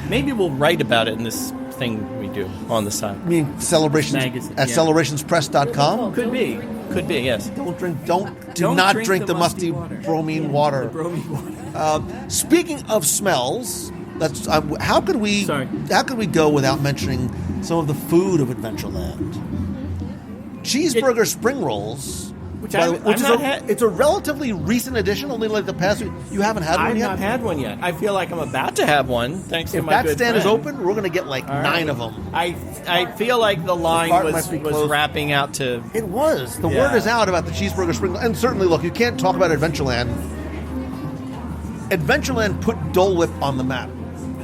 Maybe we'll write about it in this thing we do on the side. I mean, celebrations Magazine, at celebrationspress.com? Could be, yes. Do not drink the musty bromine water. The bromine water. Speaking of smells, how could we go without mentioning some of the food of Adventureland? Cheeseburger spring rolls, it's a relatively recent addition, only like the past week. You haven't had one yet? I've not had one yet. I feel like I'm about to have one, thanks to my good friend. If that stand is open, we're going to get like 9 of them. I feel like the line was wrapping out to... It was. The word is out about the cheeseburger spring roll. And certainly, look, you can't talk about Adventureland. Adventureland put Dole Whip on the map.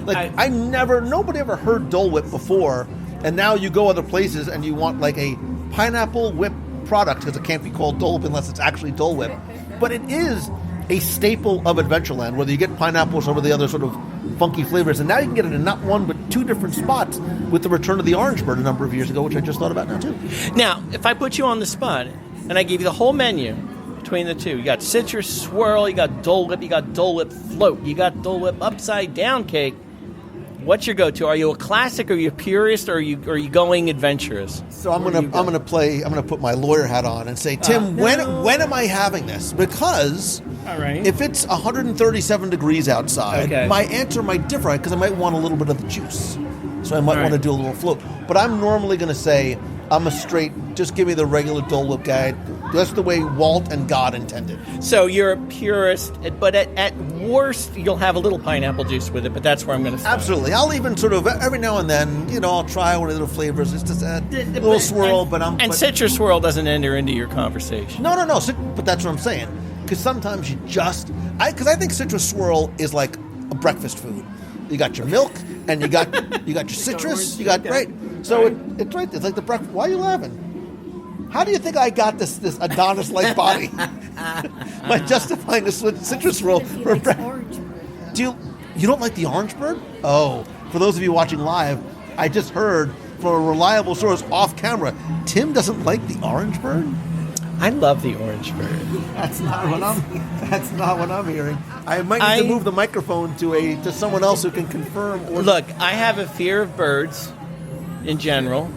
Nobody ever heard Dole Whip before, and now you go other places and you want like a pineapple whip product, because it can't be called Dole Whip unless it's actually Dole Whip. But it is a staple of Adventureland, whether you get pineapples or the other sort of funky flavors. And now you can get it in not one but 2 different spots with the return of the Orange Bird a number of years ago, which I just thought about now too. Now, if I put you on the spot and I give you the whole menu between the two, you got citrus swirl, you got Dole Whip, you got Dole Whip float, you got Dole Whip upside down cake, What's your go-to? Are you a classic? Are you a purist? Or are you going adventurous? So I'm gonna put my lawyer hat on and say, Tim, when am I having this? Because all right, if it's 137 degrees outside, my answer might differ because I might want a little bit of the juice. So I might want to do a little float. But I'm normally going to say I'm a straight, just give me the regular Dole Whip guy. That's the way Walt and God intended. So you're a purist, but at worst, you'll have a little pineapple juice with it, but that's where I'm going to start. Absolutely. I'll even sort of, every now and then, I'll try one of the little flavors. It's just a little swirl, citrus swirl doesn't enter into your conversation. No. But that's what I'm saying. Because sometimes you just, because I think citrus swirl is like a breakfast food. You got your milk, and you got your citrus. You got right. So it's right. It's like the breakfast. Why are you laughing? How do you think I got this Adonis-like body? By justifying the citrus swirl for breakfast. You don't like the orange bird? Oh, for those of you watching live, I just heard from a reliable source off camera, Tim doesn't like the orange bird. I love the orange bird. That's not what I'm hearing. I might need to move the microphone to someone else who can confirm. Look, I have a fear of birds in general.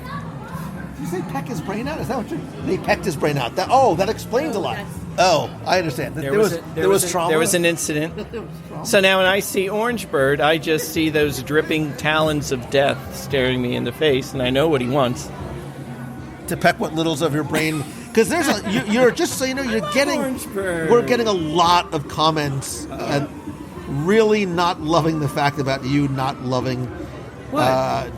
Did you say peck his brain out? Is that what they pecked his brain out? That explains a lot. Oh, I understand. There was trauma. There was an incident. So now when I see orange bird, I just see those dripping talons of death staring me in the face, and I know what he wants. To peck what littles of your brain, because you're just so you know, we're getting a lot of comments and really not loving the fact about you not loving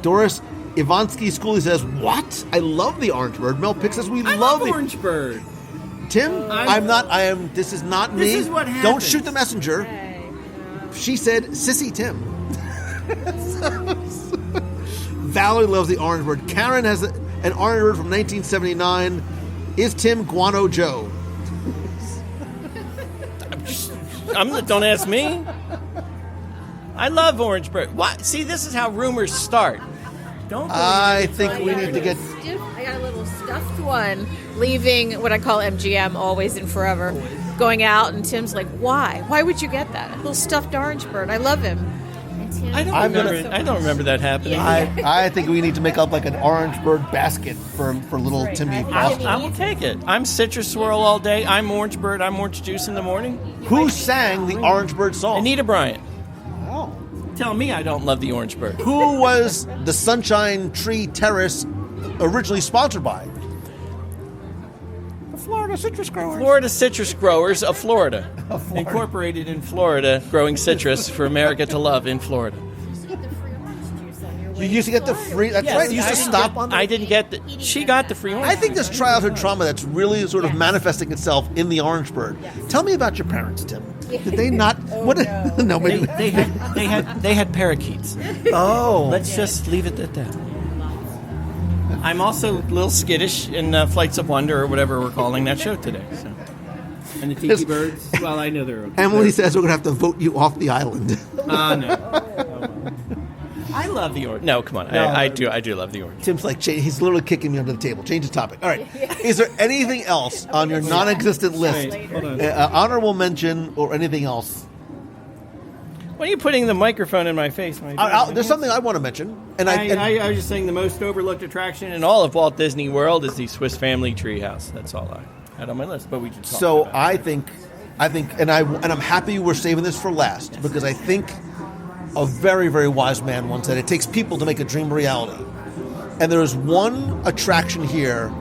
Doris Ivansky Schooley says, what? I love the orange bird. Mel Pick says we love the orange bird. Tim, this is not me. This is what happens. Don't shoot the messenger. She said Sissy Tim. Valerie loves the orange bird. Karen has an orange bird from 1979. Is Tim Guano Joe? Don't ask me. I love orange bird. What? See, this is how rumors start. I think we need to get... I got a little stuffed one, leaving what I call MGM, Always and Forever, going out, and Tim's like, why? Why would you get that? A little stuffed orange bird. I love him. I don't remember that happening. Yeah. I think we need to make up like an orange bird basket for little Timmy Foster. I will take it. I'm citrus swirl all day. I'm orange bird. I'm orange juice in the morning. Who sang the orange bird song? Anita Bryant. Oh. Tell me I don't love the orange bird. Who was the Sunshine Tree Terrace originally sponsored by? The Florida Citrus Growers. Florida Citrus Growers of Florida. Incorporated in Florida, growing citrus for America to love in Florida. You used to get the free... That's right. You used to stop on... I didn't get the... She got the free orange. I think there's childhood trauma that's really sort of manifesting itself in the orange bird. Tell me about your parents, Tim. Did they not... What? No, maybe... They had parakeets. Oh. Let's just leave it at that. I'm also a little skittish in Flights of Wonder, or whatever we're calling that show today. So. And the tiki birds, well, I know they're okay. Emily says we're going to have to vote you off the island. No. I love the orange. No, come on. No, I do love the orange. Tim's like, he's literally kicking me under the table. Change the topic. All right. Is there anything else on your non-existent list? Honorable mention or anything else? Why are you putting the microphone in my face? There's something I want to mention. And I was just saying the most overlooked attraction in all of Walt Disney World is the Swiss Family Treehouse. That's all I had on my list. But we just so I think, and I'm happy we're saving this for last because I think a very, very wise man once said it takes people to make a dream a reality. And there is one attraction here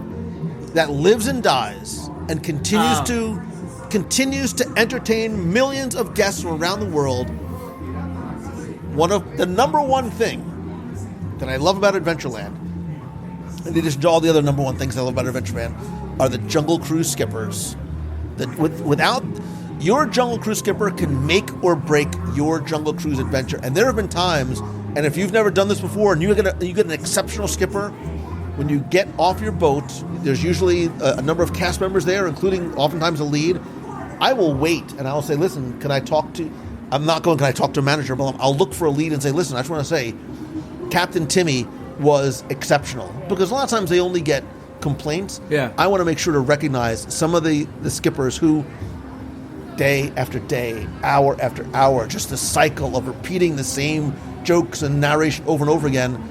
that lives and dies and continues to entertain millions of guests from around the world. One of the number one thing that I love about Adventureland, in addition to all the other number one things I love about Adventureland, are the Jungle Cruise skippers. Without your Jungle Cruise skipper can make or break your Jungle Cruise adventure. And there have been times, and if you've never done this before, and you get an exceptional skipper, when you get off your boat, there's usually a number of cast members there, including oftentimes a lead. I will wait, and I'll say, listen, can I talk to... I'm not going, can I talk to a manager? But I'll look for a lead and say, listen, I just want to say, Captain Timmy was exceptional. Because a lot of times they only get complaints. Yeah. I want to make sure to recognize some of the skippers who day after day, hour after hour, just the cycle of repeating the same jokes and narration over and over again.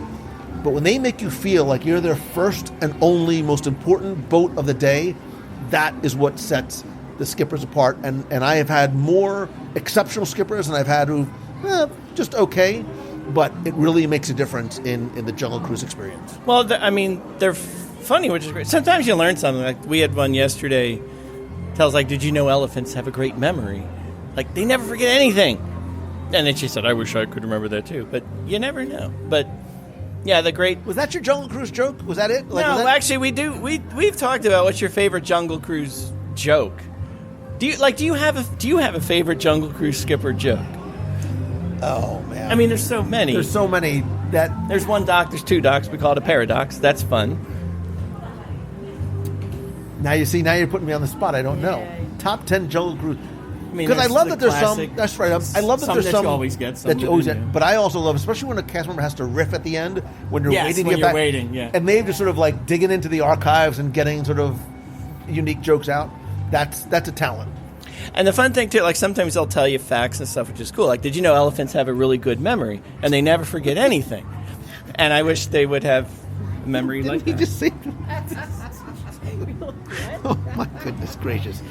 But when they make you feel like you're their first and only most important boat of the day, that is what sets the skippers apart. And I have had more exceptional skippers than I've had who just okay, but it really makes a difference in the Jungle Cruise experience. Well, they're funny, which is great. Sometimes you learn something. Like we had one yesterday. Tells like, did you know elephants have a great memory? Like they never forget anything. And then she said, I wish I could remember that too. But you never know. But yeah, Was that your Jungle Cruise joke? Was that it? No, actually we do. We've talked about what's your favorite Jungle Cruise joke. Do you have a favorite Jungle Cruise skipper joke? Oh man. There's so many. There's one dock, there's two docks, we call it a paradox. That's fun. Now you're putting me on the spot. I don't know. Top 10 Jungle Cruise. Because I love that there's some. That's right. I love that there's some you always get. That you always get. But I also love, especially when a cast member has to riff at the end when you're waiting to get back. Waiting, yeah. And they've just sort of like digging into the archives and getting sort of unique jokes out. That's a talent. And the fun thing too, like sometimes they'll tell you facts and stuff, which is cool. Like, did you know elephants have a really good memory and they never forget anything? And I wish they would have a memory like that. Didn't he just say? Oh my goodness gracious.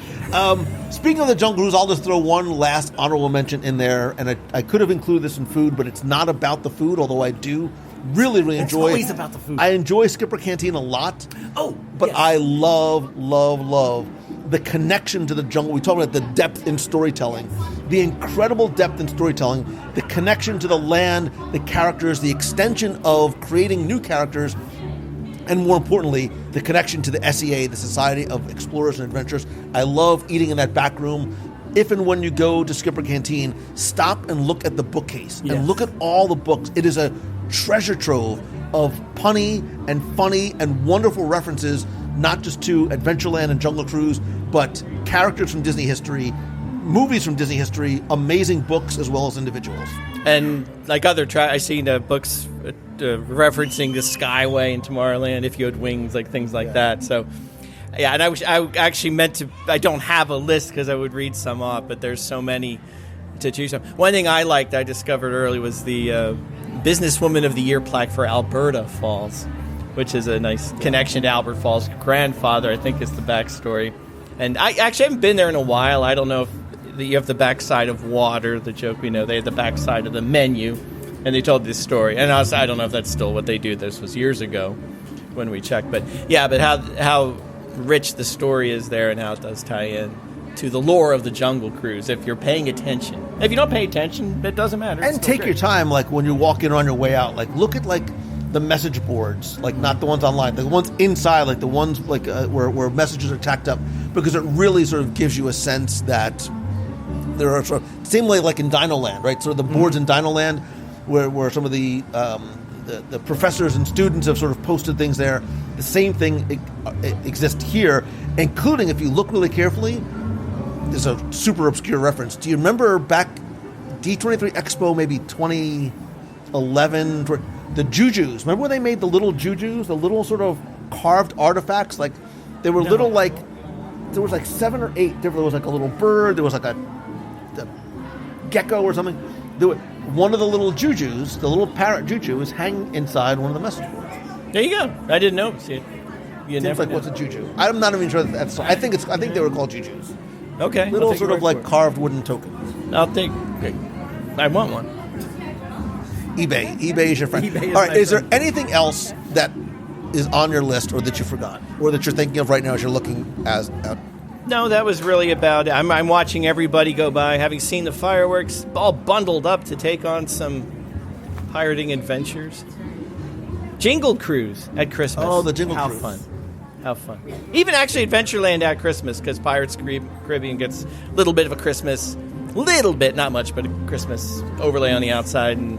Speaking of the Jungle Cruise, I'll just throw one last honorable mention in there, and I could have included this in food, but it's not about the food, although I do really enjoy it. It's always about the food. I enjoy Skipper Canteen a lot. But yes. I love the connection to the jungle. We talk about the depth in storytelling, the incredible depth in storytelling, the connection to the land, the characters, the extension of creating new characters, and more importantly, the connection to the SEA, the Society of Explorers and Adventurers. I love eating in that back room. If and when you go to Skipper Canteen, stop and look at the bookcase and look at all the books. It is a treasure trove of punny and funny and wonderful references, not just to Adventureland and Jungle Cruise, but characters from Disney history, movies from Disney history, amazing books as well as individuals. And like I seen books referencing the Skyway in Tomorrowland, If You Had Wings, like things like that. So, yeah, and I actually meant to. I don't have a list because I would read some off, but there's so many to choose from. One thing I liked, I discovered early, was the Businesswoman of the Year plaque for Alberta Falls, which is a nice connection to Albert Falls' grandfather, I think is the backstory. And I actually haven't been there in a while. I don't know if you have the backside of water, the joke we know. They had the backside of the menu, and they told this story. And I don't know if that's still what they do. This was years ago when we checked. But yeah, but how rich the story is there and how it does tie in to the lore of the Jungle Cruise if you're paying attention. If you don't pay attention, it doesn't matter. And take your time, like when you're walking on your way out, like look at like the message boards, like not the ones online, the ones inside, like the ones like where messages are tacked up, because it really sort of gives you a sense that there are sort of same way like in Dinoland, right? Sort of the boards in Dinoland where some of the professors and students have sort of posted things there. The same thing exists here, including if you look really carefully. There's a super obscure reference. Do you remember back D23 Expo, maybe 2011, the jujus? Remember when they made the little jujus, the little sort of carved artifacts? Like they were little, like there was like 7 or 8. There was like a little bird. There was like a gecko or something. One of the little jujus, the little parrot juju, is hanging inside one of the message boards. There you go. I didn't know. See, you never like know. What's a juju? I'm not even sure that's. I think they were called jujus. Okay. Little sort of like carved wooden tokens. I'll take. I want one. eBay is your friend. All right. Is there anything else that is on your list, or that you forgot, or that you're thinking of right now as you're looking out? No, that was really about it. I'm watching everybody go by, having seen the fireworks, all bundled up to take on some pirating adventures. Jingle Cruise at Christmas. Oh, the Jingle Cruise. How fun. Even actually Adventureland at Christmas, because Pirates of the Caribbean gets a little bit of a Christmas, not much, but a Christmas overlay on the outside, and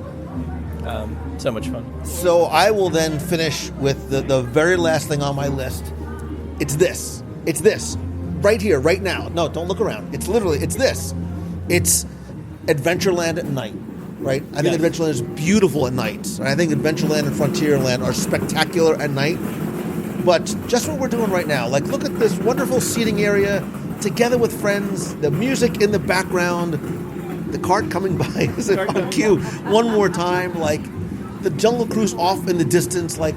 so much fun. So I will then finish with the very last thing on my list. It's this. Right here, right now. No, don't look around. It's this. It's Adventureland at night, right? I think Adventureland is beautiful at night. And I think Adventureland and Frontierland are spectacular at night. But just what we're doing right now, like look at this wonderful seating area. together with friends, the music in the background, the cart coming by is on cue one more time, like the Jungle Cruise off in the distance, like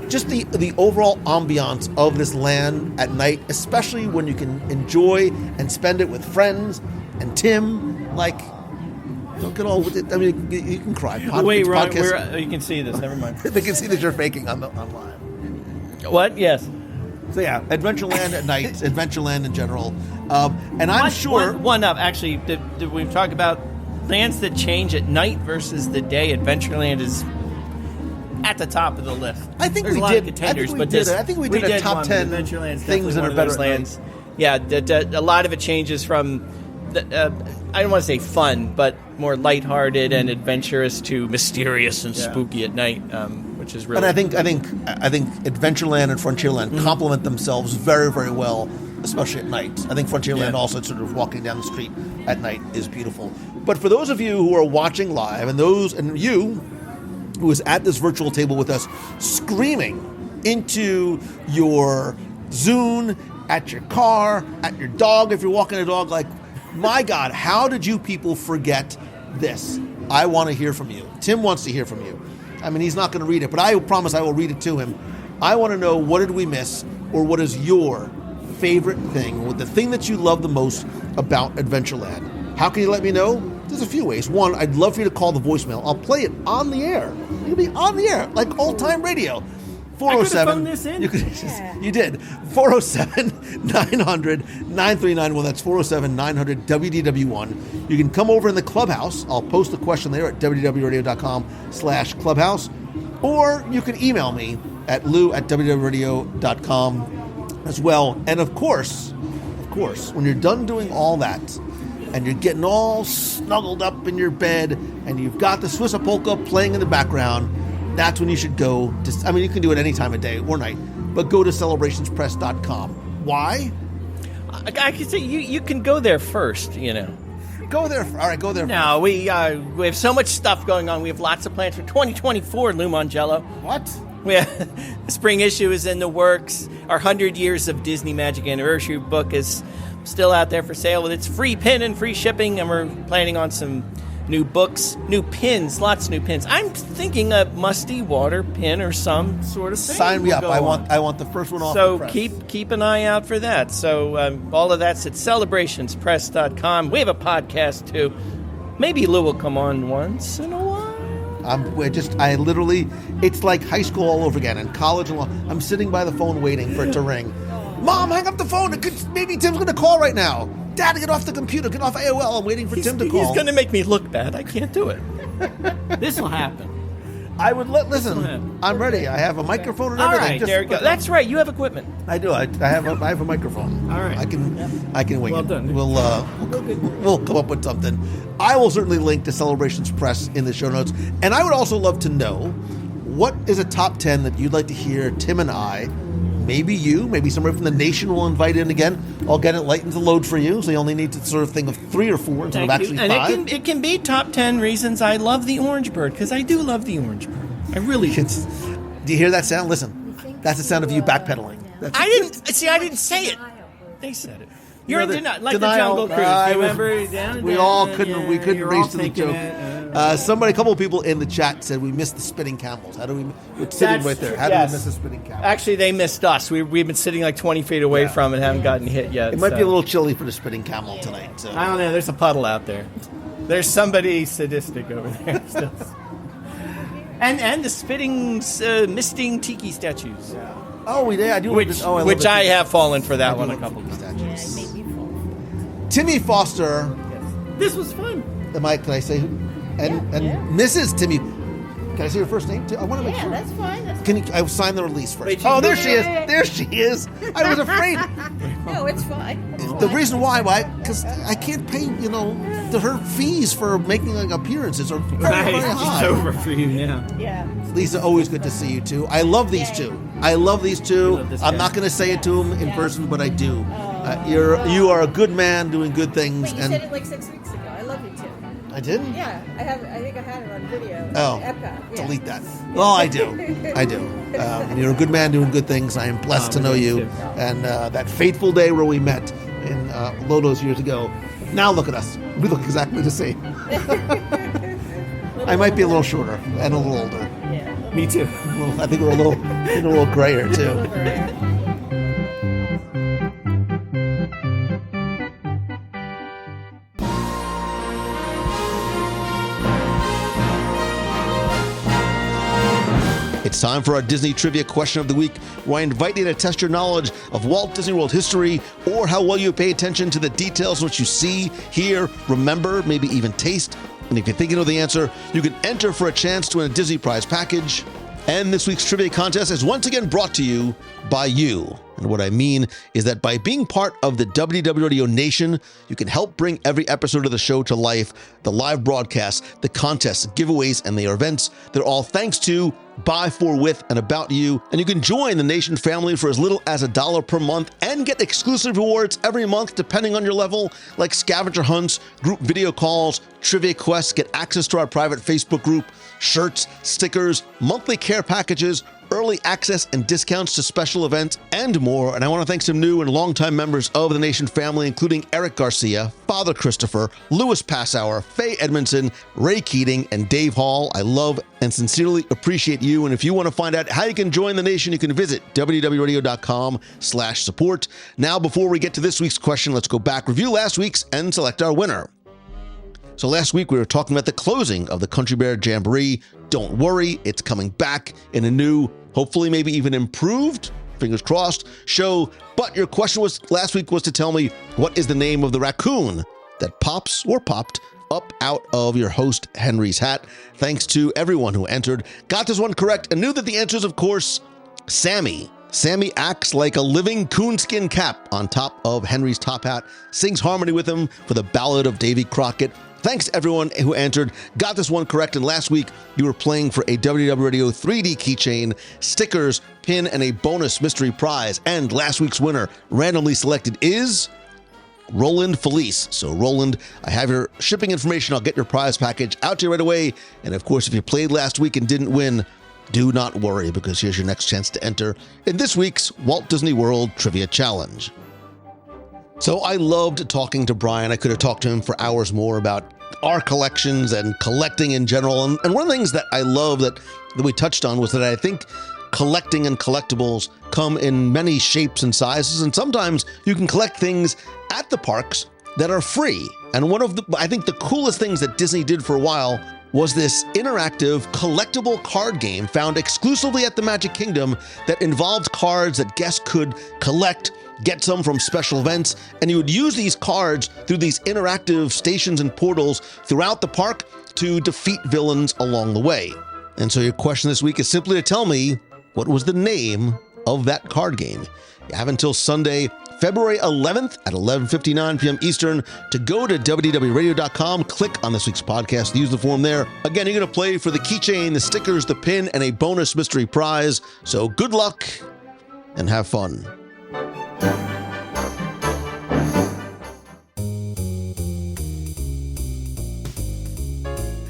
just the overall ambiance of this land at night, especially when you can enjoy and spend it with friends and Tim, like, look at all with it. I mean, you can cry. Wait, Ron, you can see this. Never mind. They can see that you're faking on live. What? Yes. So yeah, Adventureland at night, Adventureland in general, and I'm sure one up. Actually, did we talk about lands that change at night versus the day? Adventureland is at the top of the list. I think There's we a lot did. of contenders, I but think we did a top 10 things that are better lands. Yeah, a lot of it changes from. I don't want to say fun, but more lighthearted and adventurous to mysterious and spooky at night, which is really. And I think Adventureland and Frontierland complement themselves very, very well, especially at night. I think Frontierland also sort of walking down the street at night is beautiful. But for those of you who are watching live, and you who is at this virtual table with us, screaming into your Zune, at your car, at your dog, if you're walking a dog, like. My God, how did you people forget this? I want to hear from you. Tim wants to hear from you. I mean, he's not going to read it, but I promise I will read it to him. I want to know, what did we miss, or what is your favorite thing, the thing that you love the most about Adventureland? How can you let me know? There's a few ways. One, I'd love for you to call the voicemail. I'll play it on the air. It'll be on the air, like old-time radio. 407. This in. You did. 407-900-9391. That's 407-900-WDW1. You can come over in the clubhouse. I'll post the question there at wdwradio.com/clubhouse. Or you can email me at lou@wdwradio.com as well. And of course, when you're done doing all that and you're getting all snuggled up in your bed and you've got the Swiss polka playing in the background, that's when you should go to, I mean, you can do it any time of day or night, but go to celebrationspress.com. Why? I can say you can go there first, you know. Go there. All right, go there. No, we have so much stuff going on. We have lots of plans for 2024, Lou Mongello. What? The spring issue is in the works. Our 100 Years of Disney Magic Anniversary book is still out there for sale with its free pin and free shipping, and we're planning on some new books, new pins, lots of new pins. I'm thinking a musty water pin or some sort of thing. Sign me up. I want the first one off. So the press. keep an eye out for that. So all of that's at celebrationspress.com. We have a podcast too. Maybe Lou will come on once in a while. I literally, it's like high school all over again and college. I'm sitting by the phone waiting for it to ring. Mom, hang up the phone. Maybe Tim's going to call right now. Dad, get off the computer. Get off AOL. I'm waiting for Tim to call. He's going to make me look bad. I can't do it. This will happen. I would listen. I'm ready. I have a microphone and all everything. Right, there you go. That's right. You have equipment. I do. I have a microphone. All right. I can wing it. Well done. We'll come up with something. I will certainly link to Celebrations Press in the show notes. And I would also love to know, what is a top 10 that you'd like to hear Tim and I, maybe you, maybe somebody from the nation will invite in again. I'll get it lightens the load for you, so you only need to sort of think of 3 or 4 instead of actually 5. And it can be top 10 reasons I love the orange bird, because I do love the orange bird. I really do. Do you hear that sound? Listen, that's the sound of you backpedaling. I didn't say it. They said it. You're in denial, like denial. the Jungle Cruise. Remember? We all couldn't race to the joke. A couple of people in the chat said we missed the spinning camels. How do we? We're sitting right there. How do we miss the spinning camels? Actually, they missed us. We've been sitting like 20 feet away from it and haven't gotten hit yet. It might be a little chilly for the spinning camel tonight. So. I don't know. There's a puddle out there. There's somebody sadistic over there still. And the spitting, misting tiki statues. Yeah. Oh, we did. I do. Which I have fallen for that one a couple of times. Yeah, it made me fall. Timmy Foster. Yes. This was fun. Can I say who? And Mrs. Timmy. Can I say her first name too? I want to make sure. Yeah, that's fine. I sign the release first? Wait, there she is. There she is. I was afraid. No, it's fine. The reason why, because I can't pay, her fees for making appearances are very, very high. It's over for you now. Yeah. Lisa, always good to see you too. I love these two. I'm not going to say it to them in person, but I do. You are a good man doing good things. Wait, you said it like 6 weeks ago. I love you too. I did? Yeah, I think I had it on video. Oh, Epcot. Yeah. delete that. Oh, I do. And you're a good man doing good things. I am blessed to know you. And that fateful day where we met in Lodo's years ago. Now look at us. We look exactly the same. I might be a little shorter and a little older. Yeah. Me too. I think we're a little grayer too. It's time for our Disney Trivia Question of the Week, where I invite you to test your knowledge of Walt Disney World history or how well you pay attention to the details of what you see, hear, remember, maybe even taste. And if you think you know the answer, you can enter for a chance to win a Disney Prize package. And this week's trivia contest is once again brought to you by you. And what I mean is that by being part of the WDW Radio Nation, you can help bring every episode of the show to life. The live broadcasts, the contests, giveaways, and the events, they're all thanks to, by, for, with, and about you. And you can join the Nation family for as little as $1 per month and get exclusive rewards every month depending on your level, like scavenger hunts, group video calls, trivia quests, get access to our private Facebook group, shirts, stickers, monthly care packages, early access and discounts to special events, and more. And I want to thank some new and longtime members of the Nation family, including Eric Garcia, Father Christopher, Louis Passauer, Faye Edmondson, Ray Keating, and Dave Hall. I love and sincerely appreciate you. And if you want to find out how you can join the Nation, you can visit www.radio.com/support. Now, before we get to this week's question, let's go back, review last week's, and select our winner. So last week we were talking about the closing of the Country Bear Jamboree. Don't worry, it's coming back in a new, hopefully maybe even improved, fingers crossed, show. But your question last week was to tell me, what is the name of the raccoon that pops or popped up out of your host Henry's hat? Thanks to everyone who entered, got this one correct, and knew that the answer is, of course, Sammy. Sammy acts like a living coonskin cap on top of Henry's top hat, sings harmony with him for the Ballad of Davy Crockett. Thanks to everyone who entered, got this one correct, and last week you were playing for a WDW Radio 3D keychain, stickers, pin, and a bonus mystery prize. And last week's winner, randomly selected, is Roland Felice. So Roland, I have your shipping information. I'll get your prize package out to you right away. And of course, if you played last week and didn't win, do not worry, because here's your next chance to enter in this week's Walt Disney World Trivia Challenge. So I loved talking to Brian. I could have talked to him for hours more about our collections and collecting in general. And one of the things that I love that we touched on was that I think collecting and collectibles come in many shapes and sizes. And sometimes you can collect things at the parks that are free. And one of I think the coolest things that Disney did for a while was this interactive collectible card game found exclusively at the Magic Kingdom that involved cards that guests could collect, get some from special events, and you would use these cards through these interactive stations and portals throughout the park to defeat villains along the way. And so your question this week is simply to tell me, what was the name of that card game? You have until Sunday, February 11th at 11:59 p.m. Eastern to go to WDWRadio.com, click on this week's podcast, use the form there. Again, you're going to play for the keychain, the stickers, the pin, and a bonus mystery prize. So good luck and have fun.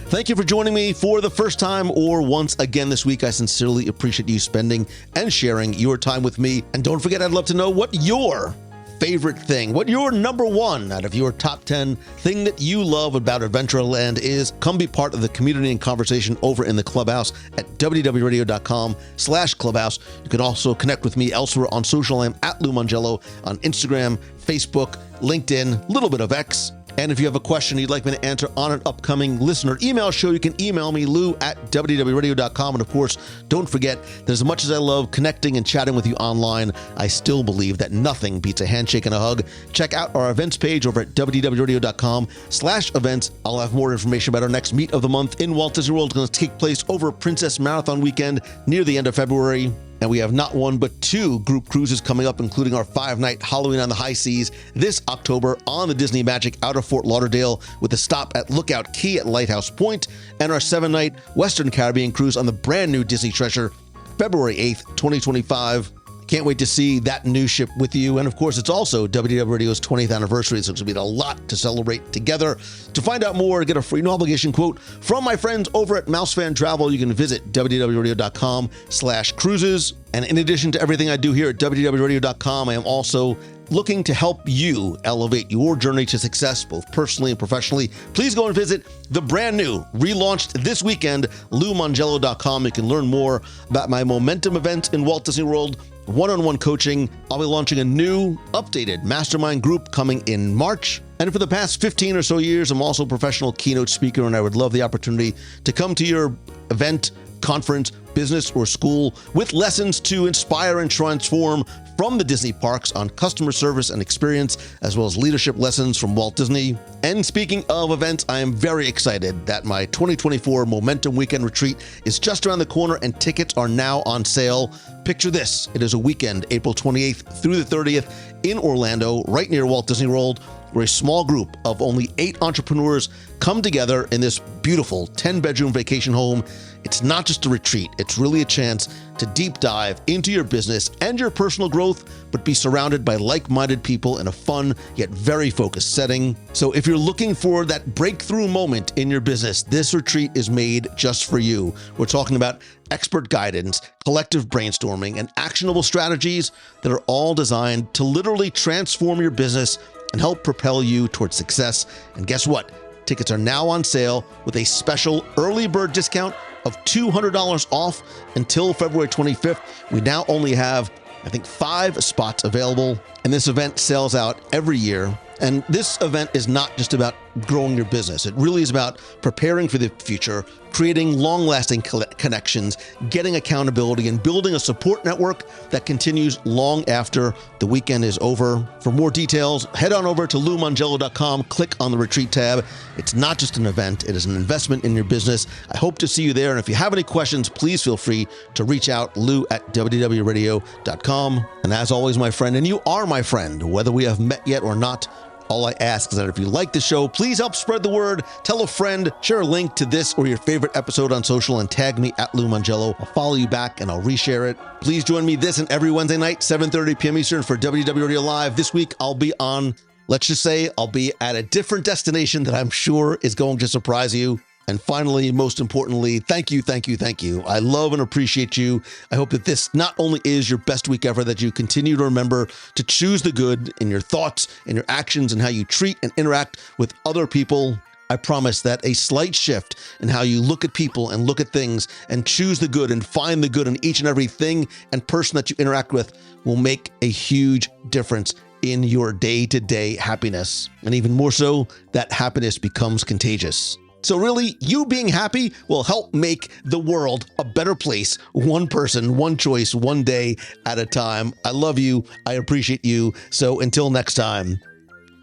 Thank you for joining me for the first time or once again this week. I sincerely appreciate you spending and sharing your time with me. And don't forget, I'd love to know what your favorite thing, what your number one out of your top 10 thing that you love about Adventureland is. Come be part of the community and conversation over in the clubhouse at www.radio.com/clubhouse. You can also connect with me elsewhere on social. I'm at Lou Mongello on Instagram, Facebook, LinkedIn, a little bit of X. And if you have a question you'd like me to answer on an upcoming listener email show, you can email me, lou@wdwradio.com. And of course, don't forget that as much as I love connecting and chatting with you online, I still believe that nothing beats a handshake and a hug. Check out our events page over at wdwradio.com/events. I'll have more information about our next meet of the month in Walt Disney World. It's going to take place over Princess Marathon weekend near the end of February. And we have not one, but two group cruises coming up, including our 5-night Halloween on the High Seas this October on the Disney Magic out of Fort Lauderdale with a stop at Lookout Key at Lighthouse Point, and our 7-night Western Caribbean cruise on the brand new Disney Treasure, February 8th, 2025. Can't wait to see that new ship with you. And of course, it's also WDW Radio's 20th anniversary, so it's going to be a lot to celebrate together. To find out more, get a free no obligation quote from my friends over at Mousefan Travel, you can visit www.radio.com/cruises. And in addition to everything I do here at WDWRadio.com, I am also looking to help you elevate your journey to success, both personally and professionally, please go and visit the brand new, relaunched this weekend, LouMangello.com. You can learn more about my Momentum event in Walt Disney World, one-on-one coaching. I'll be launching a new, updated mastermind group coming in March. And for the past 15 or so years, I'm also a professional keynote speaker, and I would love the opportunity to come to your event, conference, business, or school with lessons to inspire and transform from the Disney parks on customer service and experience, as well as leadership lessons from Walt Disney. And speaking of events, I am very excited that my 2024 Momentum Weekend Retreat is just around the corner and tickets are now on sale. Picture this. It is a weekend, April 28th through the 30th in Orlando, right near Walt Disney World, where a small group of only 8 entrepreneurs come together in this beautiful 10-bedroom vacation home. It's not just a retreat, it's really a chance to deep dive into your business and your personal growth, but be surrounded by like-minded people in a fun yet very focused setting. So if you're looking for that breakthrough moment in your business, this retreat is made just for you. We're talking about expert guidance, collective brainstorming, and actionable strategies that are all designed to literally transform your business and help propel you towards success. And guess what? Tickets are now on sale with a special early bird discount of $200 off until February 25th. We now only have, I think, 5 spots available, and this event sells out every year. And this event is not just about growing your business. It really is about preparing for the future, creating long-lasting connections, getting accountability, and building a support network that continues long after the weekend is over. For more details, head on over to LouMangello.com, click on the retreat tab. It's not just an event, it is an investment in your business. I hope to see you there, and if you have any questions, please feel free to reach out, lou@WDWRadio.com. And as always, my friend, and you are my friend, whether we have met yet or not, all I ask is that if you like the show, please help spread the word. Tell a friend, share a link to this or your favorite episode on social, and tag me at Lou Mangello. I'll follow you back and I'll reshare it. Please join me this and every Wednesday night, 7:30 p.m. Eastern for WDW Radio Live. This week, I'll be on, let's just say, I'll be at a different destination that I'm sure is going to surprise you. And finally, most importantly, thank you. I love and appreciate you. I hope that this not only is your best week ever, that you continue to remember to choose the good in your thoughts, in your actions, and how you treat and interact with other people. I promise that a slight shift in how you look at people and look at things and choose the good and find the good in each and every thing and person that you interact with will make a huge difference in your day-to-day happiness. And even more so, that happiness becomes contagious. So really, you being happy will help make the world a better place, one person, one choice, one day at a time. I love you. I appreciate you. So until next time,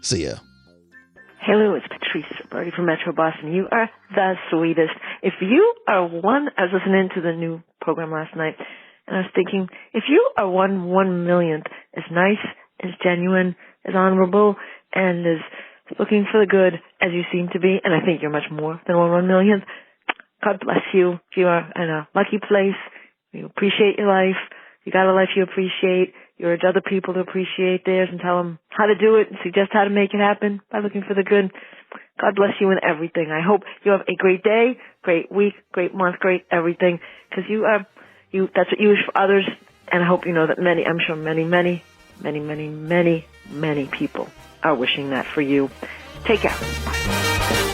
see ya. Hey Lou, it's Patrice Birdie from Metro Boston. You are the sweetest. If you are one, I was listening to the new program last night, and I was thinking, if you are 1/1,000,000th as nice, as genuine, as honorable, and as looking for the good as you seem to be, and I think you're much more than 1/1,000,000th. God bless you. You are in a lucky place. You appreciate your life. You got a life you appreciate. You urge other people to appreciate theirs and tell them how to do it and suggest how to make it happen by looking for the good. God bless you in everything. I hope you have a great day, great week, great month, great everything, because that's what you wish for others, and I hope you know that I'm sure many people are wishing that for you. Take care. Bye.